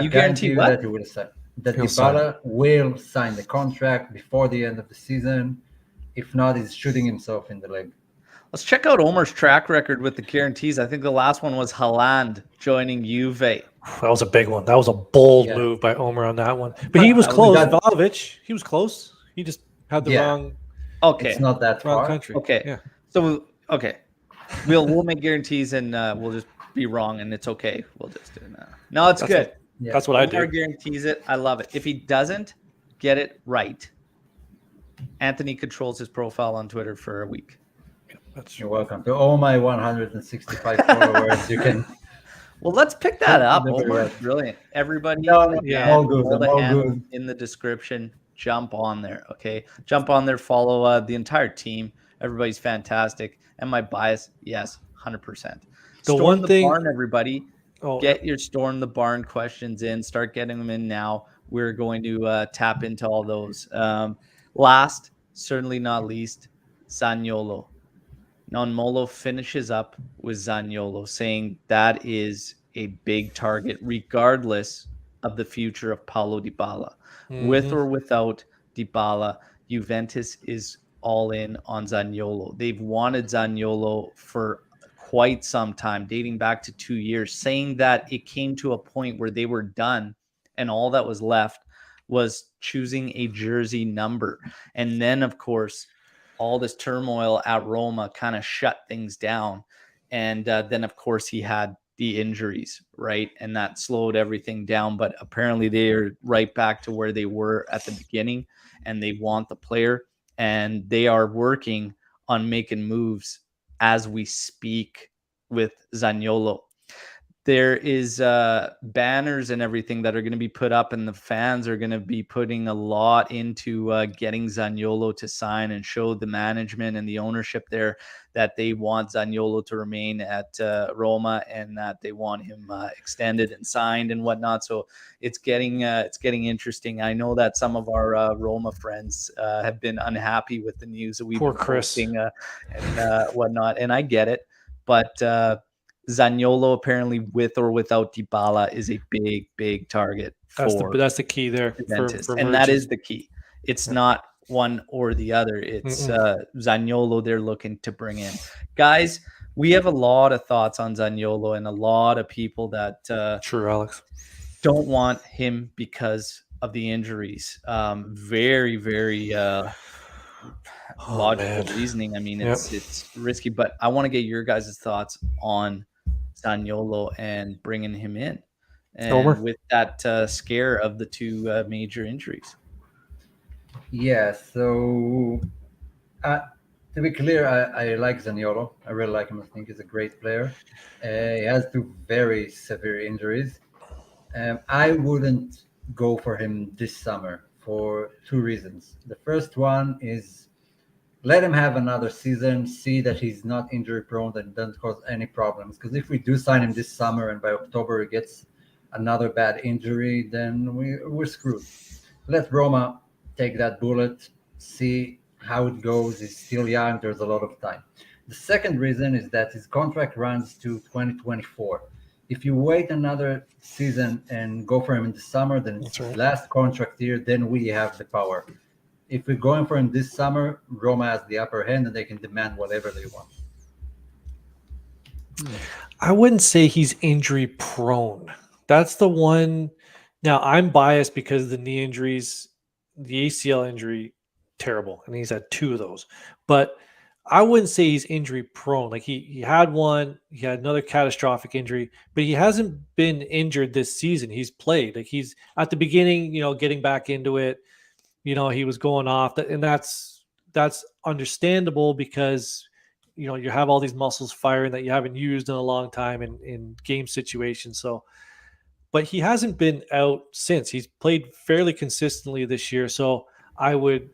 You guarantee what? that he will sign. That He'll sign. Dybala will sign the contract before the end of the season. If not, he's shooting himself in the leg. Let's check out Omer's track record with the guarantees. I think the last one was Haaland joining Juve. That was a big one. That was a bold Yeah. move by Omer on that one. But he was close. Vlahovic, he was close. He just had the wrong. Okay. It's not that wrong far. country. Okay. Yeah. So we'll make guarantees and we'll just be wrong and it's okay. We'll just do that. No, it's good. That's what I Omar do. guarantees it. I love it. If he doesn't get it right, Anthony controls his profile on Twitter for a week. You're welcome to all my 165 followers. You can. Well, let's pick that up. Never Omar, read. brilliant. Everybody, Yeah. All good. all the All handles good. in the description. Jump on there, okay? Jump on there. Follow the entire team. Everybody's fantastic. And my bias, yes, 100%. Storm the barn, everybody. Get your Storm the Barn questions in. Start getting them in now. We're going to tap into all those. Last, certainly not least, Zaniolo. Nonmollo finishes up with Zaniolo, saying that is a big target, regardless of the future of Paulo Dybala. Mm-hmm. With or without Dybala, Juventus is all in on Zaniolo. They've wanted Zaniolo for quite some time, dating back to 2 years, saying that it came to a point where they were done and all that was left was choosing a jersey number. And then, of course, all this turmoil at Roma kind of shut things down. And then, of course, he had the injuries, right? And that slowed everything down. But apparently they're right back to where they were at the beginning, and they want the player. And they are working on making moves as we speak with Zaniolo. There is banners and everything that are going to be put up, and the fans are going to be putting a lot into getting Zaniolo to sign and show the management and the ownership there that they want Zaniolo to remain at Roma and that they want him extended and signed and whatnot. So it's getting interesting. I know that some of our Roma friends have been unhappy with the news that we've been posting and whatnot, and I get it, but Zaniolo, apparently with or without Dybala, is a big target for that's the key there Juventus, and that is the key. It's not one or the other. It's Zaniolo they're looking to bring in. Guys, we have a lot of thoughts on Zaniolo and a lot of people that True, Alex, don't want him because of the injuries. Very logical reasoning. I mean, it's risky, but I want to get your guys' thoughts on Zaniolo and bringing him in, and with that scare of the two major injuries. Yeah, so to be clear, I like Zaniolo. I really like him. I think he's a great player. He has two very severe injuries. I wouldn't go for him this summer for two reasons. The first one is let him have another season, see that he's not injury prone and doesn't cause any problems. Because if we do sign him this summer and by October he gets another bad injury, then we're screwed. Let Roma take that bullet, see how it goes. He's still young. There's a lot of time. The second reason is that his contract runs to 2024. If you wait another season and go for him in the summer, then it's his last contract year, then we have the power. If we're going for him this summer, Roma has the upper hand and they can demand whatever they want. I wouldn't say he's injury prone. That's the one. Now, I'm biased because of the knee injuries, the ACL injury, terrible. And he's had two of those. But I wouldn't say he's injury prone. Like he had one, he had another catastrophic injury, but he hasn't been injured this season. He's played. Like he's at the beginning, getting back into it. He was going off, and that's understandable because you have all these muscles firing that you haven't used in a long time in game situations. So, but he hasn't been out since. He's played fairly consistently this year. So I would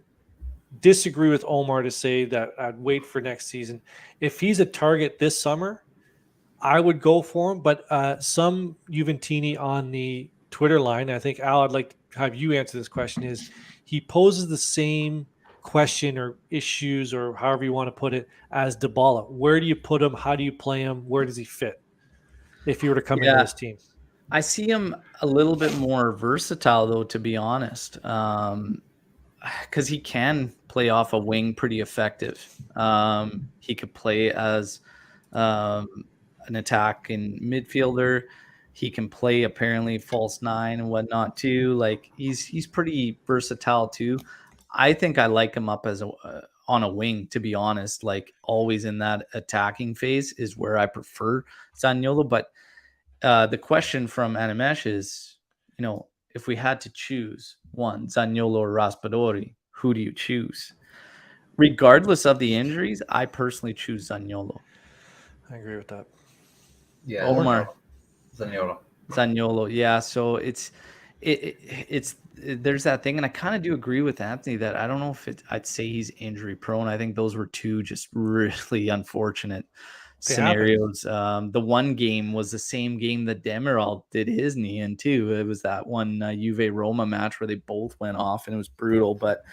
disagree with Omar to say that I'd wait for next season. If he's a target this summer, I would go for him. But some Juventini on the Twitter line, I think, Al, I'd like to have you answer this question, is he poses the same question or issues or however you want to put it as Dybala. Where do you put him? How do you play him? Where does he fit if he were to come into Yeah, this team? I see him a little bit more versatile, though, to be honest, because he can play off a wing pretty effective. He could play as um, an attacking midfielder. He can play apparently false nine and whatnot too. Like he's pretty versatile too. I think I like him up as a on a wing, to be honest. Like always in that attacking phase is where I prefer Zaniolo. But the question from Animesh is, if we had to choose one, Zaniolo or Raspadori, who do you choose? Regardless of the injuries, I personally choose Zaniolo. I agree with that. Yeah, Omar. Zaniolo. Yeah. So it's there's that thing, and I kind of do agree with Anthony that I don't know if I'd say he's injury prone. I think those were two just really unfortunate scenarios. The one game was the same game that Demiral did his knee in too. It was that one Juve Roma match where they both went off, and it was brutal. But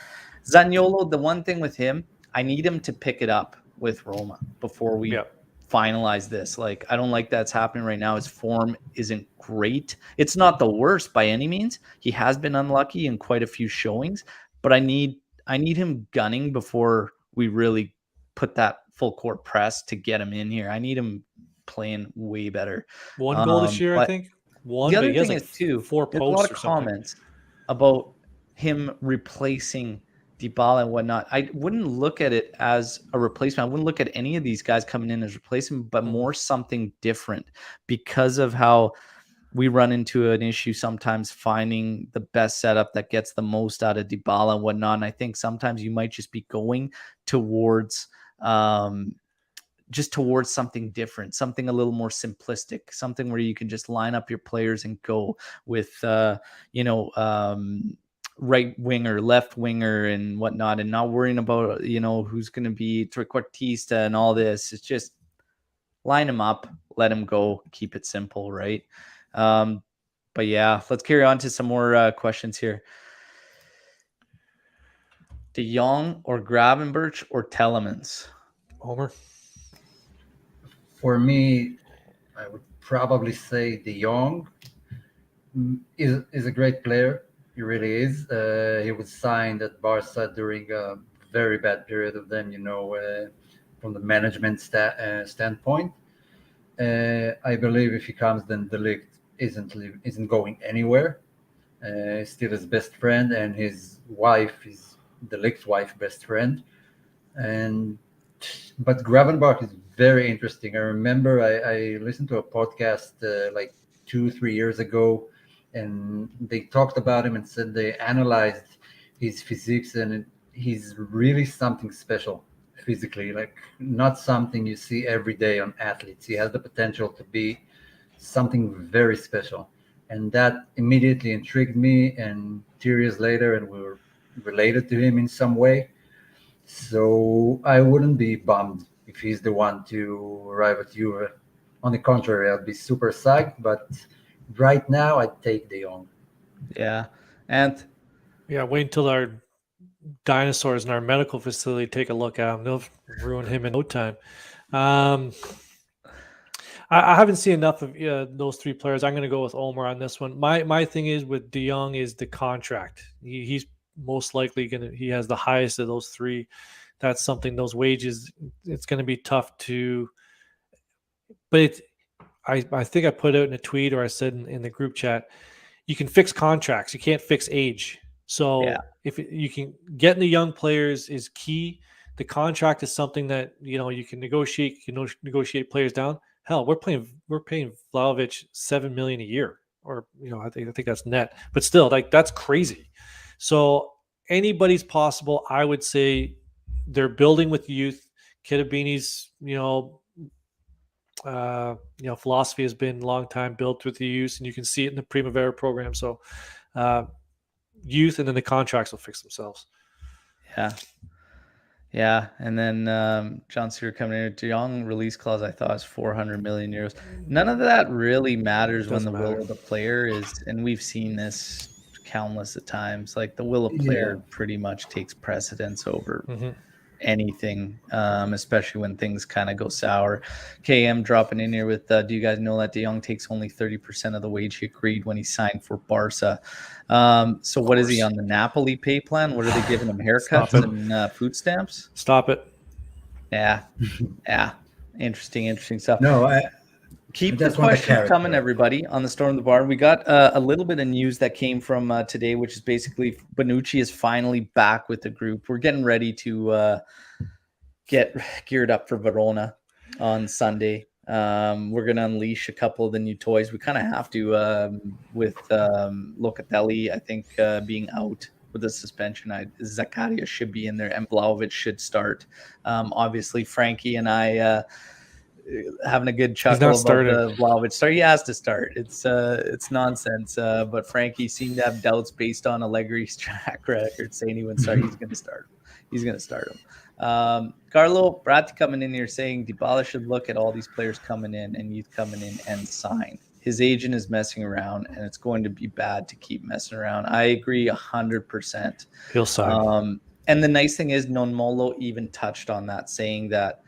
Zaniolo, the one thing with him, I need him to pick it up with Roma before we finalize this. Like, I don't like that's happening right now. His form isn't great. It's not the worst by any means. He has been unlucky in quite a few showings, but I need him gunning before we really put that full court press to get him in here. I need him playing way better. One goal this year, I think. One. The other but he has thing like is too, 4 posts there's a lot of or something. comments about him replacing Dybala and whatnot. I wouldn't look at it as a replacement. I wouldn't look at any of these guys coming in as replacement, but more something different because of how we run into an issue sometimes finding the best setup that gets the most out of Dybala and whatnot. And I think sometimes you might just be going towards towards something different, something a little more simplistic, something where you can just line up your players and go with, right winger, left winger and whatnot, and not worrying about, who's going to be trequartista and all this. It's just line him up, let him go, keep it simple, right? But yeah, let's carry on to some more questions here. De Jong or Gravenberch or Telemans? Omer? For me, I would probably say De Jong is a great player. He really is. He was signed at Barca during a very bad period of them, from the management standpoint. I believe if he comes, then De Ligt isn't going anywhere. Still his best friend, and his wife is De Ligt's wife, best friend. But Gravenberch is very interesting. I remember I listened to a podcast like 2-3 years ago, and they talked about him and said they analyzed his physiques, and he's really something special physically, like not something you see every day on athletes. He has the potential to be something very special, and that immediately intrigued me. And 2 years later, and we were related to him in some way, so I wouldn't be bummed if he's the one to arrive at Juve. On the contrary, I'd be super psyched. But right now, I'd take De Jong. Yeah, and wait until our dinosaurs in our medical facility take a look at him. They'll ruin him in no time. I haven't seen enough of those three players. I'm going to go with Omer on this one. My thing is with De Jong is the contract. He's most likely he has the highest of those three. That's something, those wages, it's going to be tough to, but I think I put out in a tweet, or I said in the group chat, you can fix contracts. You can't fix age. So if you can get in the young players is key. The contract is something that, you can negotiate, negotiate players down. Hell, we're paying Vlahovic $7 million a year, or, I think that's net, but still, like, that's crazy. So anybody's possible. I would say they're building with youth. Kitabini's, philosophy has been a long time built with the youth, and you can see it in the Primavera program. So youth, and then the contracts will fix themselves. Yeah, and then John Sear coming in. De Jong release clause, I thought, is 400 million euros. None of that really matters when the will of the player is, and we've seen this countless of times. Like the will of player pretty much takes precedence over anything, especially when things kind of go sour. KM dropping in here with, do you guys know that De Jong takes only 30% of the wage he agreed when he signed for Barca? So what is he on the Napoli pay plan? What are they giving him, haircuts and food stamps? Stop it. Yeah. Interesting stuff. No, keep the questions coming, everybody, on the Storm the Bar. We got a little bit of news that came from today, which is basically Bonucci is finally back with the group. We're getting ready to get geared up for Verona on Sunday. We're going to unleash a couple of the new toys. We kind of have to with Locatelli, I think, being out with the suspension. Zakaria should be in there, and Vlahovic should start. Obviously, Frankie and I having a good chuckle about the Vlahovic start. He has to start. It's nonsense. But Frankie seemed to have doubts based on Allegri's track record, saying he wouldn't start. He's going to start him. He's going to start him. Carlo Bratti coming in here saying Dybala should look at all these players coming in and youth coming in and sign. His agent is messing around, and it's going to be bad to keep messing around. I agree 100%. He'll sign. And the nice thing is Nonmollo even touched on that, saying that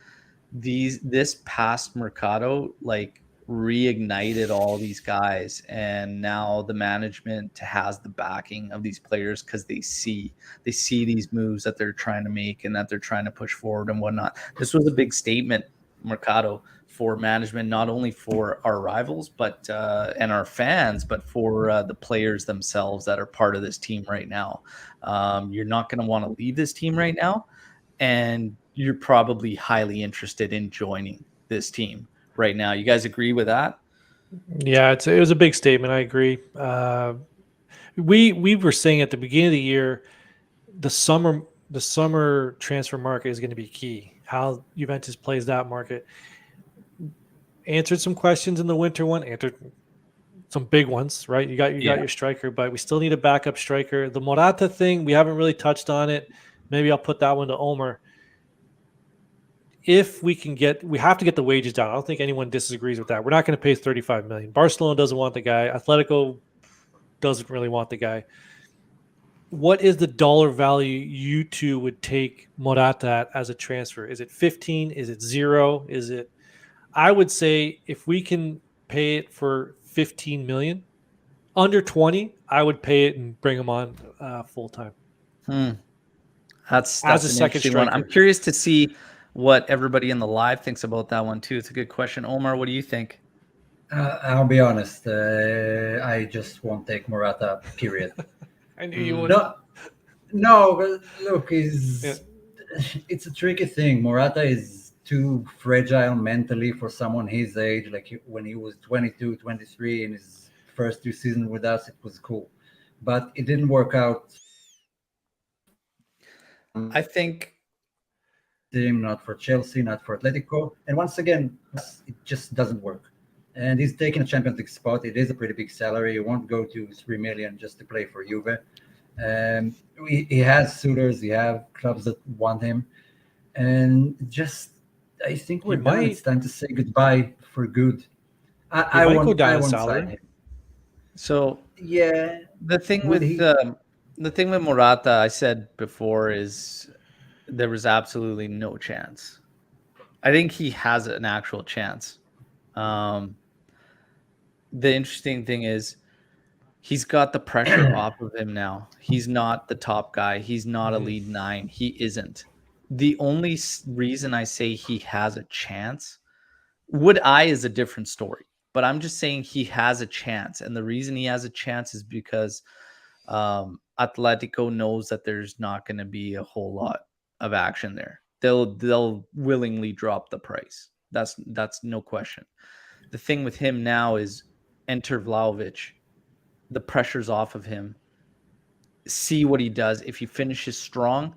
this past Mercado like reignited all these guys, and now the management has the backing of these players because they see these moves that they're trying to make and that they're trying to push forward and whatnot. This was a big statement, Mercado, for management, not only for our rivals but and our fans, but for the players themselves that are part of this team right now. You're not going to want to leave this team right now, and you're probably highly interested in joining this team right now. You guys agree with that? Yeah, it was a big statement. I agree. We were saying at the beginning of the year, the summer transfer market is going to be key. How Juventus plays that market. Answered some questions in the winter one. Answered some big ones, right? You got your striker, but we still need a backup striker. The Morata thing, we haven't really touched on it. Maybe I'll put that one to Omer. If we have to get the wages down. I don't think anyone disagrees with that. We're not going to pay 35 million. Barcelona doesn't want the guy. Atletico doesn't really want the guy. What is the dollar value you two would take Morata at as a transfer? Is it 15? Is it 0? Is it? I would say if we can pay it for 15 million, under 20, I would pay it and bring him on full time. That's as a second striker. One. I'm curious to see what everybody in the live thinks about that one too. It's a good question. Omar, what do you think? I'll be honest. I just won't take Morata, period. I knew you would. No, but look, it's a tricky thing. Morata is too fragile mentally for someone his age. Like when he was 22, 23 in his first 2 seasons with us, it was cool. But it didn't work out. I think team, not for Chelsea, not for Atletico. And once again, it just doesn't work. And he's taking a Champions League spot. It is a pretty big salary. He won't go to 3 million just to play for Juve. He has suitors. He have clubs that want him. And just, I think we're done. It's time to say goodbye for good. I won't go down in salary. salary. So yeah, the thing with Morata, I said before, is there was absolutely no chance. I think he has an actual chance. The interesting thing is he's got the pressure off of him now. He's not the top guy. He's not a lead 9. He isn't. The only reason I say he has a chance, is a different story. But I'm just saying he has a chance. And the reason he has a chance is because Atletico knows that there's not going to be a whole lot of action there. They'll willingly drop the price. That's no question. The thing with him now is enter Vlahovic. The pressure's off of him. See what he does. If he finishes strong,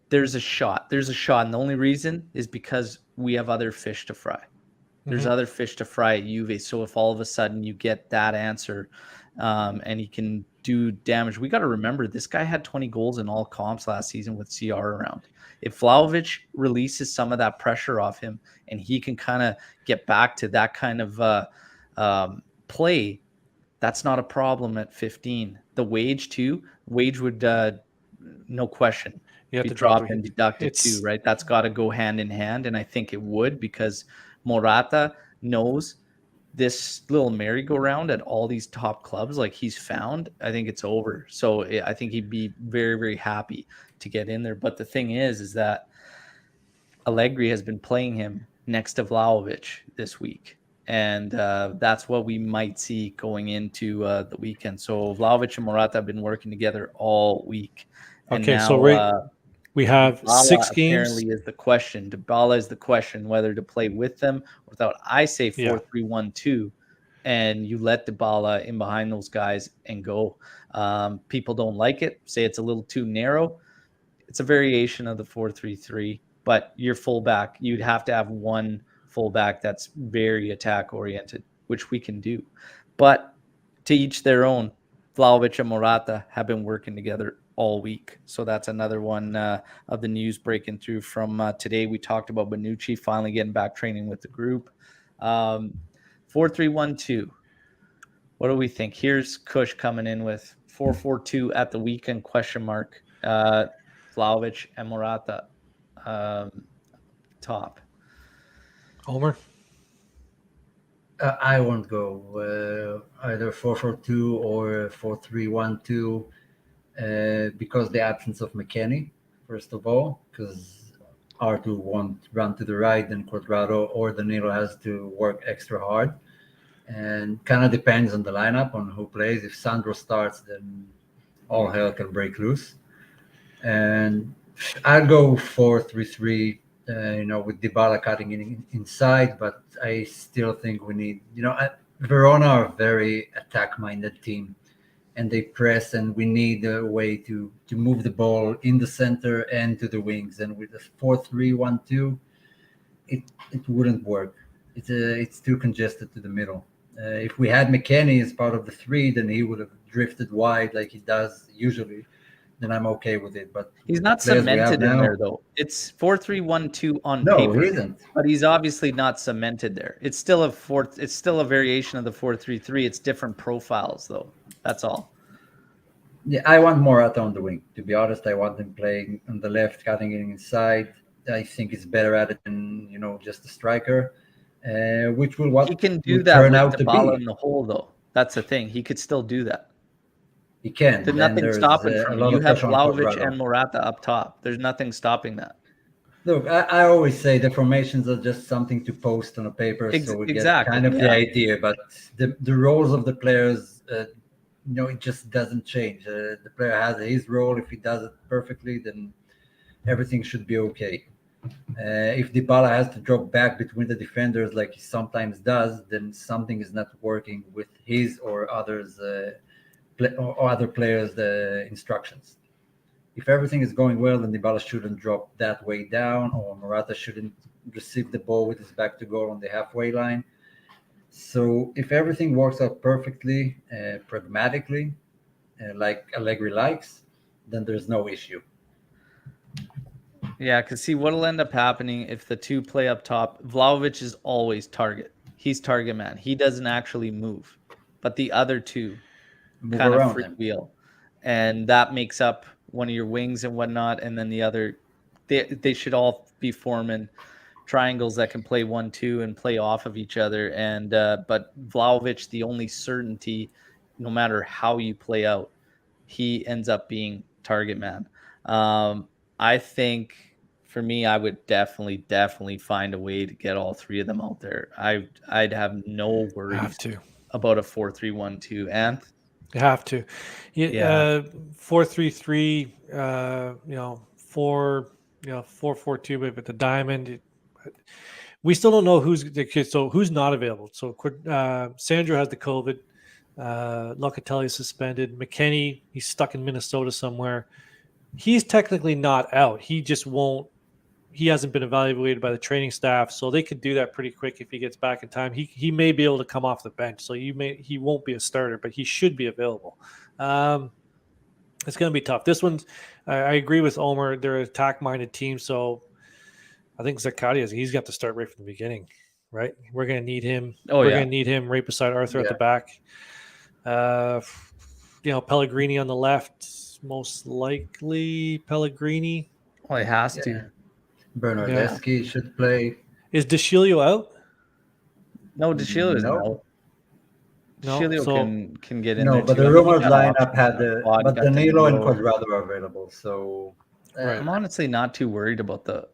there's a shot. And the only reason is because we have other fish to fry. There's other fish to fry at Juve. So if all of a sudden you get that answer, and he can do damage, we got to remember this guy had 20 goals in all comps last season with CR around. If Vlahovic releases some of that pressure off him and he can kind of get back to that kind of play, that's not a problem at 15. The wage would no question You have be to drop dropped and deducted It's too, right? That's got to go hand in hand, and I think it would, because Morata knows this little merry-go-round at all these top clubs like he's found. I think it's over. So I think he'd be very, very happy to get in there. But the thing is that Allegri has been playing him next to Vlahovic this week. And that's what we might see going into the weekend. So Vlahovic and Morata have been working together all week. And okay. now, So we have Dybala 6 games. apparently is the question. Dybala is the question whether to play with them or without. I say 4-3-1-2, and you let Dybala in behind those guys and go. People don't like it, say it's a little too narrow. It's a variation of the 4-3-3, but your fullback, you'd have to have one fullback that's very attack oriented, which we can do. But to each their own. Vlahovic and Morata have been working together all week. So that's another one of the news breaking through from today. We talked about Bonucci finally getting back training with the group. 4-3-1-2. What do we think? Here's Kush coming in with 4-4-2 at the weekend, question mark. Vlahovic and Morata top. Omer? I won't go either 4-4-2 or 4-3-1-2 because the absence of McKennie, first of all, because R2 won't run to the right, and Quadrado or Danilo has to work extra hard. And kind of depends on the lineup, on who plays. If Sandro starts, then all hell can break loose. And I'll go 4-3-3. With Dybala cutting inside, but I still think we need, Verona are a very attack-minded team, and they press, and we need a way to move the ball in the center and to the wings. And with a 4-3-1-2, it wouldn't work. It's too congested to the middle. If we had McKennie as part of the three, then he would have drifted wide like he does usually. Then I'm okay with it. But he's not cemented in there, though. It's 4-3-1-2 on no, paper. he isn't. But he's obviously not cemented there. It's still a variation of the 4-3-3. It's different profiles, though. That's all. Yeah, I want Morata on the wing. To be honest, I want him playing on the left, cutting it inside. I think he's better at it than just a striker, which will he can do will that turn with out to Dybala be. in the hole, though. That's the thing. He could still do that. He can. There's nothing stopping from it. You have Vlahovic and Morata up top. There's nothing stopping that. Look, I always say the formations are just something to post on a paper, so we get kind of the idea. But the roles of the players, it just doesn't change. The player has his role. If he does it perfectly, then everything should be okay. If Dybala has to drop back between the defenders like he sometimes does, then something is not working with his or others' or other players' instructions. If everything is going well, then Dybala shouldn't drop that way down, or Morata shouldn't receive the ball with his back to goal on the halfway line. So if everything works out perfectly, pragmatically, like Allegri likes, then there's no issue. Yeah, because see, what'll end up happening if the two play up top, Vlahovic is always target. He's target man. He doesn't actually move. But the other two Move kind of around him. freewheel. And that makes up one of your wings and whatnot. And then the other, they should all be forming triangles that can play 1-2 and play off of each other. And but Vlahovic, the only certainty, no matter how you play out, he ends up being target man. I think for me, I would definitely find a way to get all three of them out there. I'd have no worries about a 4-3-1-2. And you have to. 4-3-3, 4-4-2, but the diamond. We still don't know who's not available. So Sandro has the COVID. Locatelli is suspended. McKennie, he's stuck in Minnesota somewhere. He's technically not out. He just won't. he hasn't been evaluated by the training staff, so they could do that pretty quick if he gets back in time. He may be able to come off the bench, so he won't be a starter, but he should be available. It's going to be tough. This one's, I agree with Omer. They're an attack-minded team, so I think Zacarias, he's got to start right from the beginning, right? We're going to need him. We're going to need him right beside Arthur at the back. Pellegrini on the left, most likely Pellegrini. Well, he has to. Bernardeschi should play. Is DeCilio out? No, DeCilio isn't out. DeCilio can get in there. No, but the rumored lineup had but Danilo and Quadrado are available. So I'm honestly not too worried about the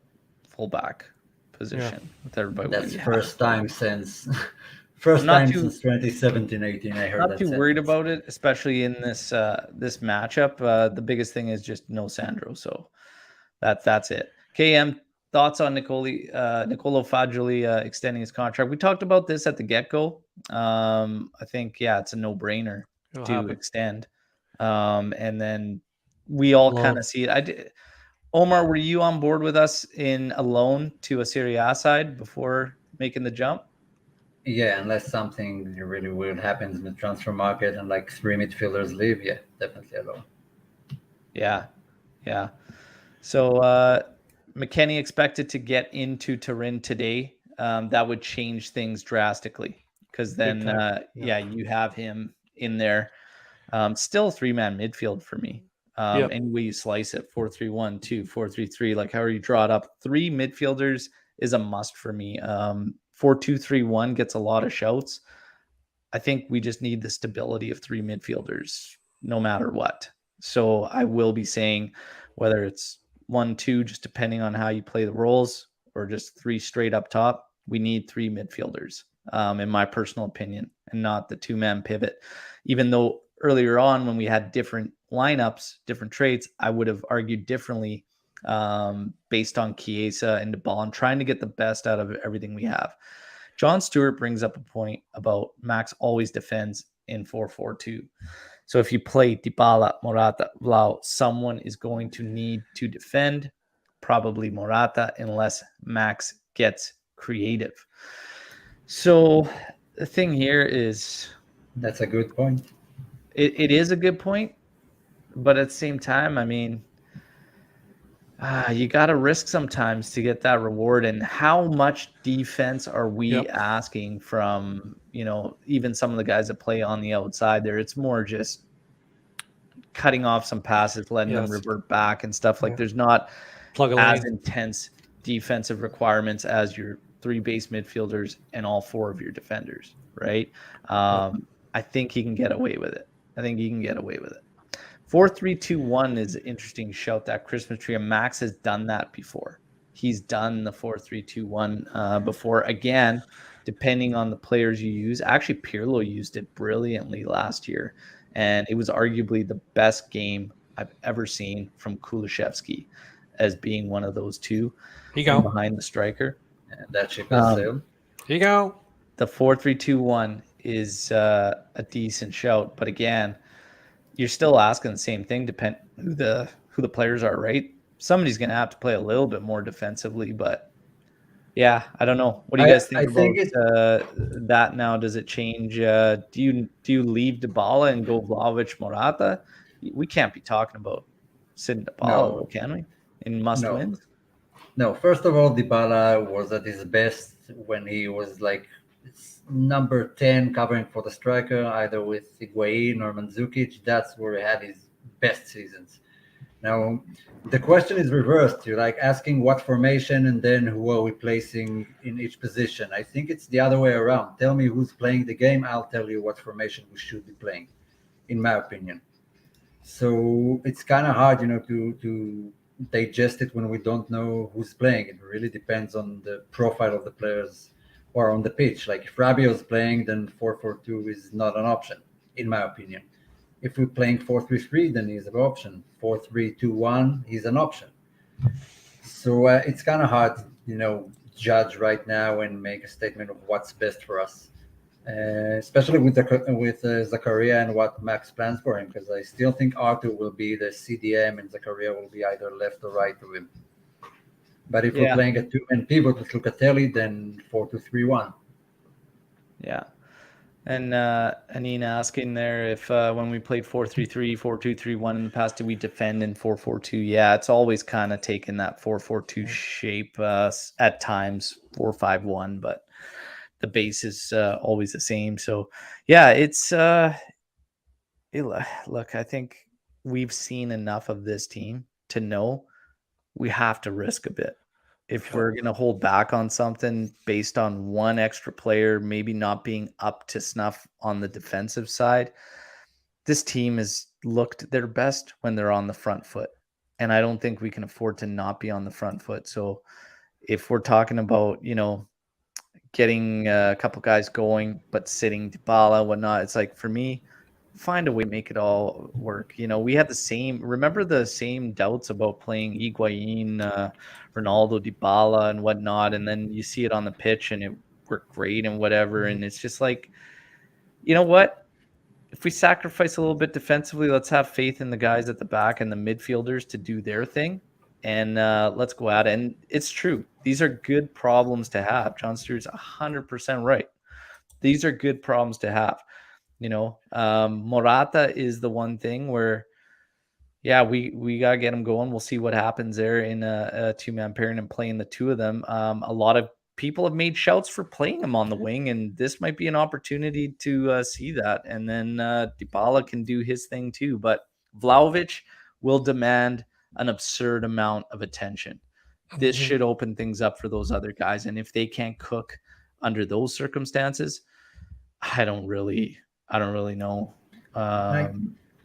fullback position with everybody. That's first time since 2017-18. I heard. Not too worried about it, especially in this this matchup. The biggest thing is just no Sandro, so that's it. KM, thoughts on Nicolo Fagioli extending his contract? We talked about this at the get-go. I think it's a no-brainer to extend, and then we all kind of see it. Omar, were you on board with us in a loan to a Serie A side before making the jump? Yeah, unless something really weird happens in the transfer market and like 3 midfielders leave, definitely a loan. Yeah. So McKennie expected to get into Turin today. That would change things drastically because then, you have him in there. Still a 3-man midfield for me. Any way you slice it, 4-3-1, 2, 4-3-3, like however you draw it up. 3 midfielders is a must for me. 4-2-3-1 gets a lot of shouts. I think we just need the stability of 3 midfielders no matter what. So I will be saying whether it's 1-2, just depending on how you play the roles, or just 3 straight up top, we need 3 midfielders, in my personal opinion, and not the 2-man pivot. Even though earlier on when we had different lineups, different traits, I would have argued differently based on Chiesa and Dybala, trying to get the best out of everything we have. John Stewart brings up a point about Max always defends in 4-4-2. So if you play Dybala, Morata, Vlao, someone is going to need to defend, probably Morata, unless Max gets creative. So the thing here is... That's a good point. It is a good point, but at the same time, I mean... you got to risk sometimes to get that reward. And how much defense are we asking from, even some of the guys that play on the outside there? It's more just cutting off some passes, letting them revert back and stuff. Like there's not as intense defensive requirements as your 3 base midfielders and all 4 of your defenders, right? I think he can get away with it. 4-3-2-1 is an interesting shout, that Christmas tree. And Max has done that before. He's done the 4-3-2-1 before. Again, depending on the players you use. Actually, Pirlo used it brilliantly last year. And it was arguably the best game I've ever seen from Kulusevski as being one of those 2 behind the striker. And that ship is sailed. Here you go. The 4-3-2-1 is a decent shout. But again, you're still asking the same thing, depend who the players are, right? Somebody's going to have to play a little bit more defensively, but I don't know. What do you guys think about that now? Does it change? Do you leave Dybala and go Vlahovic, Morata? We can't be talking about sitting Dybala, can we? In must-wins? No, first of all, Dybala was at his best when he was like number 10 covering for the striker, either with Higuain or Mandzukic. That's where he had his best seasons. Now, the question is reversed. You're like asking what formation and then who are we placing in each position. I think it's the other way around. Tell me who's playing the game, I'll tell you what formation we should be playing, in my opinion. So it's kind of hard, to digest it when we don't know who's playing. It really depends on the profile of the players or on the pitch. Like if Rabiot's playing, then 4-4-2 is not an option, in my opinion. If we're playing 4-3-3, then he's an option. 4-3-2-1, he's an option. So it's kind of hard, judge right now and make a statement of what's best for us, especially with Zakaria and what Max plans for him, because I still think Arthur will be the CDM and Zakaria will be either left or right of him. But if we're playing at 2 men pivot with Lucatelli, then 4-2-3-1. Yeah. And Anina asking there if when we played 4-3-3, 4-2-3-1 in the past, did we defend in 4-4-2? Yeah, it's always kind of taken that 4-4-2 shape at times, 4-5-1, but the base is always the same. So, yeah, it's look, I think we've seen enough of this team to know we have to risk a bit. If we're going to hold back on something based on one extra player, maybe not being up to snuff on the defensive side, this team has looked their best when they're on the front foot. And I don't think we can afford to not be on the front foot. So if we're talking about, getting a couple guys going, but sitting Dybala, whatnot, it's like, for me, find a way to make it all work. We had remember the same doubts about playing Higuain, Ronaldo, Dybala, and whatnot, and then you see it on the pitch and it worked great and whatever. And it's just like, you know what? If we sacrifice a little bit defensively, let's have faith in the guys at the back and the midfielders to do their thing. And let's go at it. And it's true. These are good problems to have. John Stewart's 100% right. These are good problems to have. Morata is the one thing where, we got to get him going. We'll see what happens there in a two-man pairing and playing the two of them. A lot of people have made shouts for playing him on the wing, and this might be an opportunity to see that. And then Dybala can do his thing too. But Vlahovic will demand an absurd amount of attention. This should open things up for those other guys. And if they can't cook under those circumstances, I don't really know. I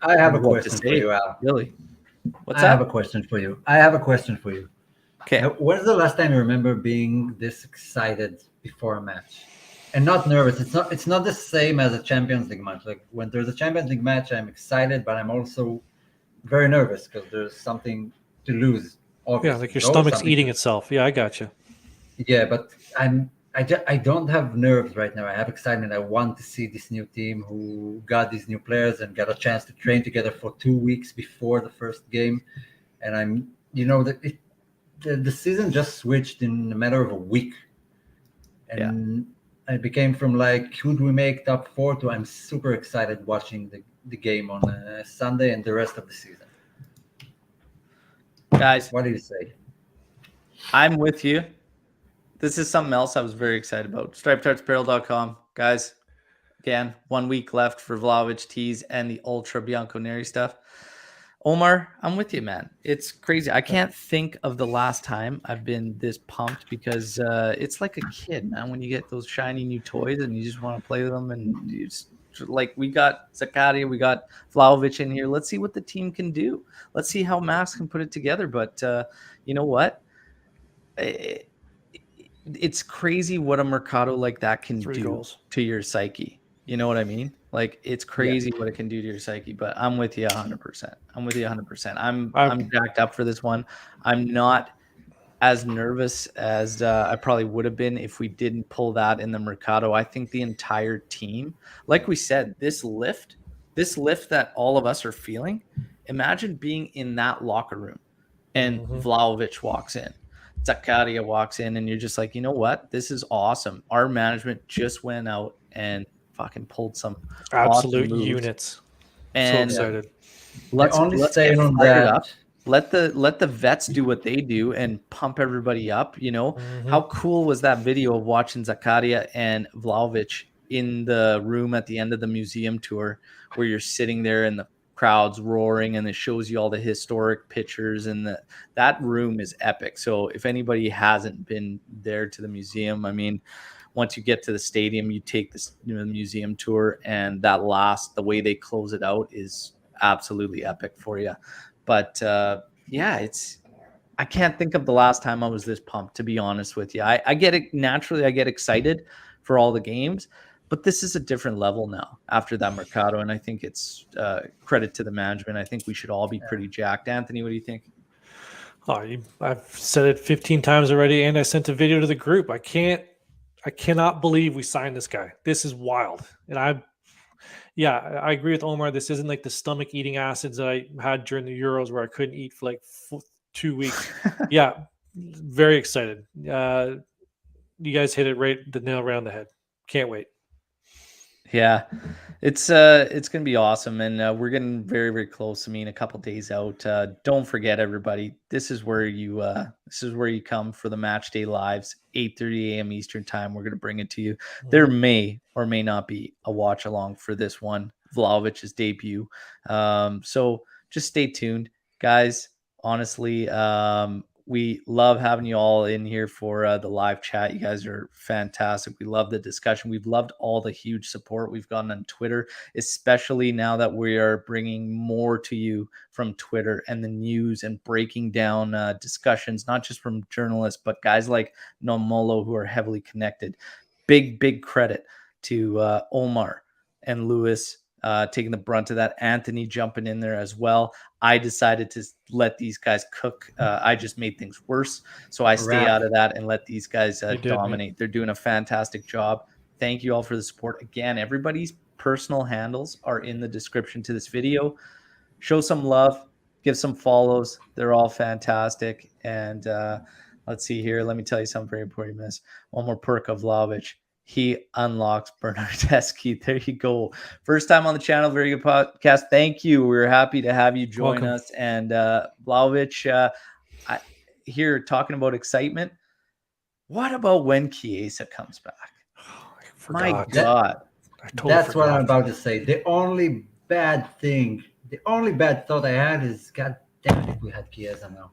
have a question for you, Al. Really? I have a question for you. Okay. When's the last time you remember being this excited before a match? And not nervous. It's not the same as a Champions League match. Like when there's a Champions League match, I'm excited, but I'm also very nervous because there's something to lose. Obviously. Yeah, like your stomach's eating itself. Yeah, I got you. Yeah, but I don't have nerves right now. I have excitement. I want to see this new team who got these new players and got a chance to train together for 2 weeks before the first game. And the season just switched in a matter of a week. And I became from like, who do we make top 4 to I'm super excited watching the game on Sunday and the rest of the season. Guys, what do you say? I'm with you. This is something else I was very excited about. StripedHeartsApparel.com. Guys, again, 1 week left for Vlahovic tees and the Ultra Bianconeri stuff. Omer, I'm with you, man. It's crazy. I can't think of the last time I've been this pumped because it's like a kid, man, when you get those shiny new toys and you just want to play with them. And you just, like, we got Zakaria, we got Vlahovic in here. Let's see what the team can do. Let's see how Max can put it together. But you know what? It's crazy what a Mercado like that can do to your psyche. You know what I mean? Like, it's crazy what it can do to your psyche. But I'm with you 100%. I'm jacked up for this one. I'm not as nervous as I probably would have been if we didn't pull that in the Mercado. I think the entire team, like we said, this lift that all of us are feeling, imagine being in that locker room and Vlahovic walks in. Zakaria walks in and you're just like, you know what? This is awesome. Our management just went out and fucking pulled some absolute awesome units. And so excited. Let's stay on that. up. Let the vets do what they do and pump everybody up. You know, how cool was that video of watching Zakaria and Vlahovic in the room at the end of the museum tour where you're sitting there and the crowd's roaring and it shows you all the historic pictures, and that room is epic. So if anybody hasn't been there to the museum, I mean, once you get to the stadium, you take this museum tour, and the way they close it out is absolutely epic for you. But I can't think of the last time I was this pumped, to be honest with you. I get it naturally. I get excited for all the games, but this is a different level now after that Mercado. And I think it's credit to the management. I think we should all be pretty jacked. Anthony, what do you think? I've said it 15 times already, and I sent a video to the group. I cannot believe we signed this guy. This is wild. And I agree with Omer. This isn't like the stomach eating acids that I had during the Euros where I couldn't eat for like 2 weeks. very excited. You guys hit it right the nail around the head. Can't wait. Yeah, it's gonna be awesome, and we're getting very, very close. I mean, a couple days out. Don't forget, everybody. This is where you come for the match day lives, 8:30 a.m. Eastern time. We're gonna bring it to you. There may or may not be a watch along for this one, Vlahovic's debut. So just stay tuned, guys. Honestly, we love having you all in here for the live chat. You guys are fantastic. We love the discussion. We've loved all the huge support we've gotten on Twitter, especially now that we are bringing more to you from Twitter and the news and breaking down discussions, not just from journalists, but guys like Nonmollo who are heavily connected. Big credit to Omer and Lewis taking the brunt of that. Anthony jumping in there as well. I decided to let these guys cook. I just made things worse. So I stay Raph. out of that and let these guys You did, dominate. man. They're doing a fantastic job. Thank you all for the support. Again, everybody's personal handles are in the description to this video. Show some love. Give some follows. They're all fantastic. And let's see here. Let me tell you something very important, miss. One more perk of Vlahovic. He unlocks Bernardeschi. There you go. First time on the channel. Very good podcast. Thank you. We're happy to have you join Welcome. us. And Vlahovic, here talking about excitement. What about when Chiesa comes back? I My forgot. God. I totally That's what I'm forgot. about to say. The only bad thought I had is, God damn it, we had Chiesa now.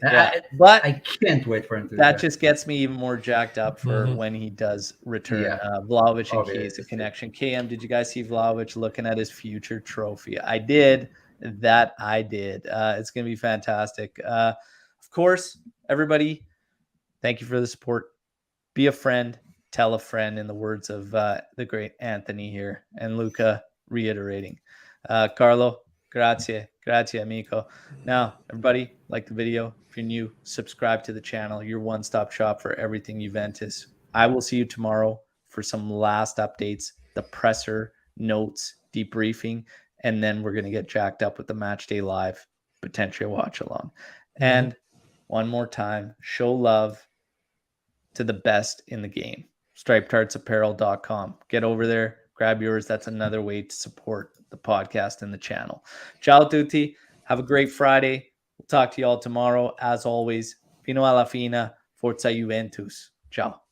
Yeah. But I can't wait for him to do that just gets me even more jacked up for Mhm. when he does return. Yeah, Vlahovic and Chiesa obviously. connection. KM, did you guys see Vlahovic looking at his future trophy? I did. That I did. It's going to be fantastic. Of course, everybody, thank you for the support. Be a friend. Tell a friend, in the words of the great Anthony here. And Luca reiterating. Carlo, grazie. Grazie, amico. Now, everybody, like the video. If you're new, subscribe to the channel. Your one-stop shop for everything Juventus. I will see you tomorrow for some last updates, the presser, notes, debriefing, and then we're going to get jacked up with the match day live, potentially a watch along. And one more time, show love to the best in the game. StripedHeartsApparel.com. Get over there, grab yours. That's another way to support the podcast and the channel. Ciao tutti. Have a great Friday. We'll talk to you all tomorrow. As always, fino alla fine, Forza Juventus. Ciao.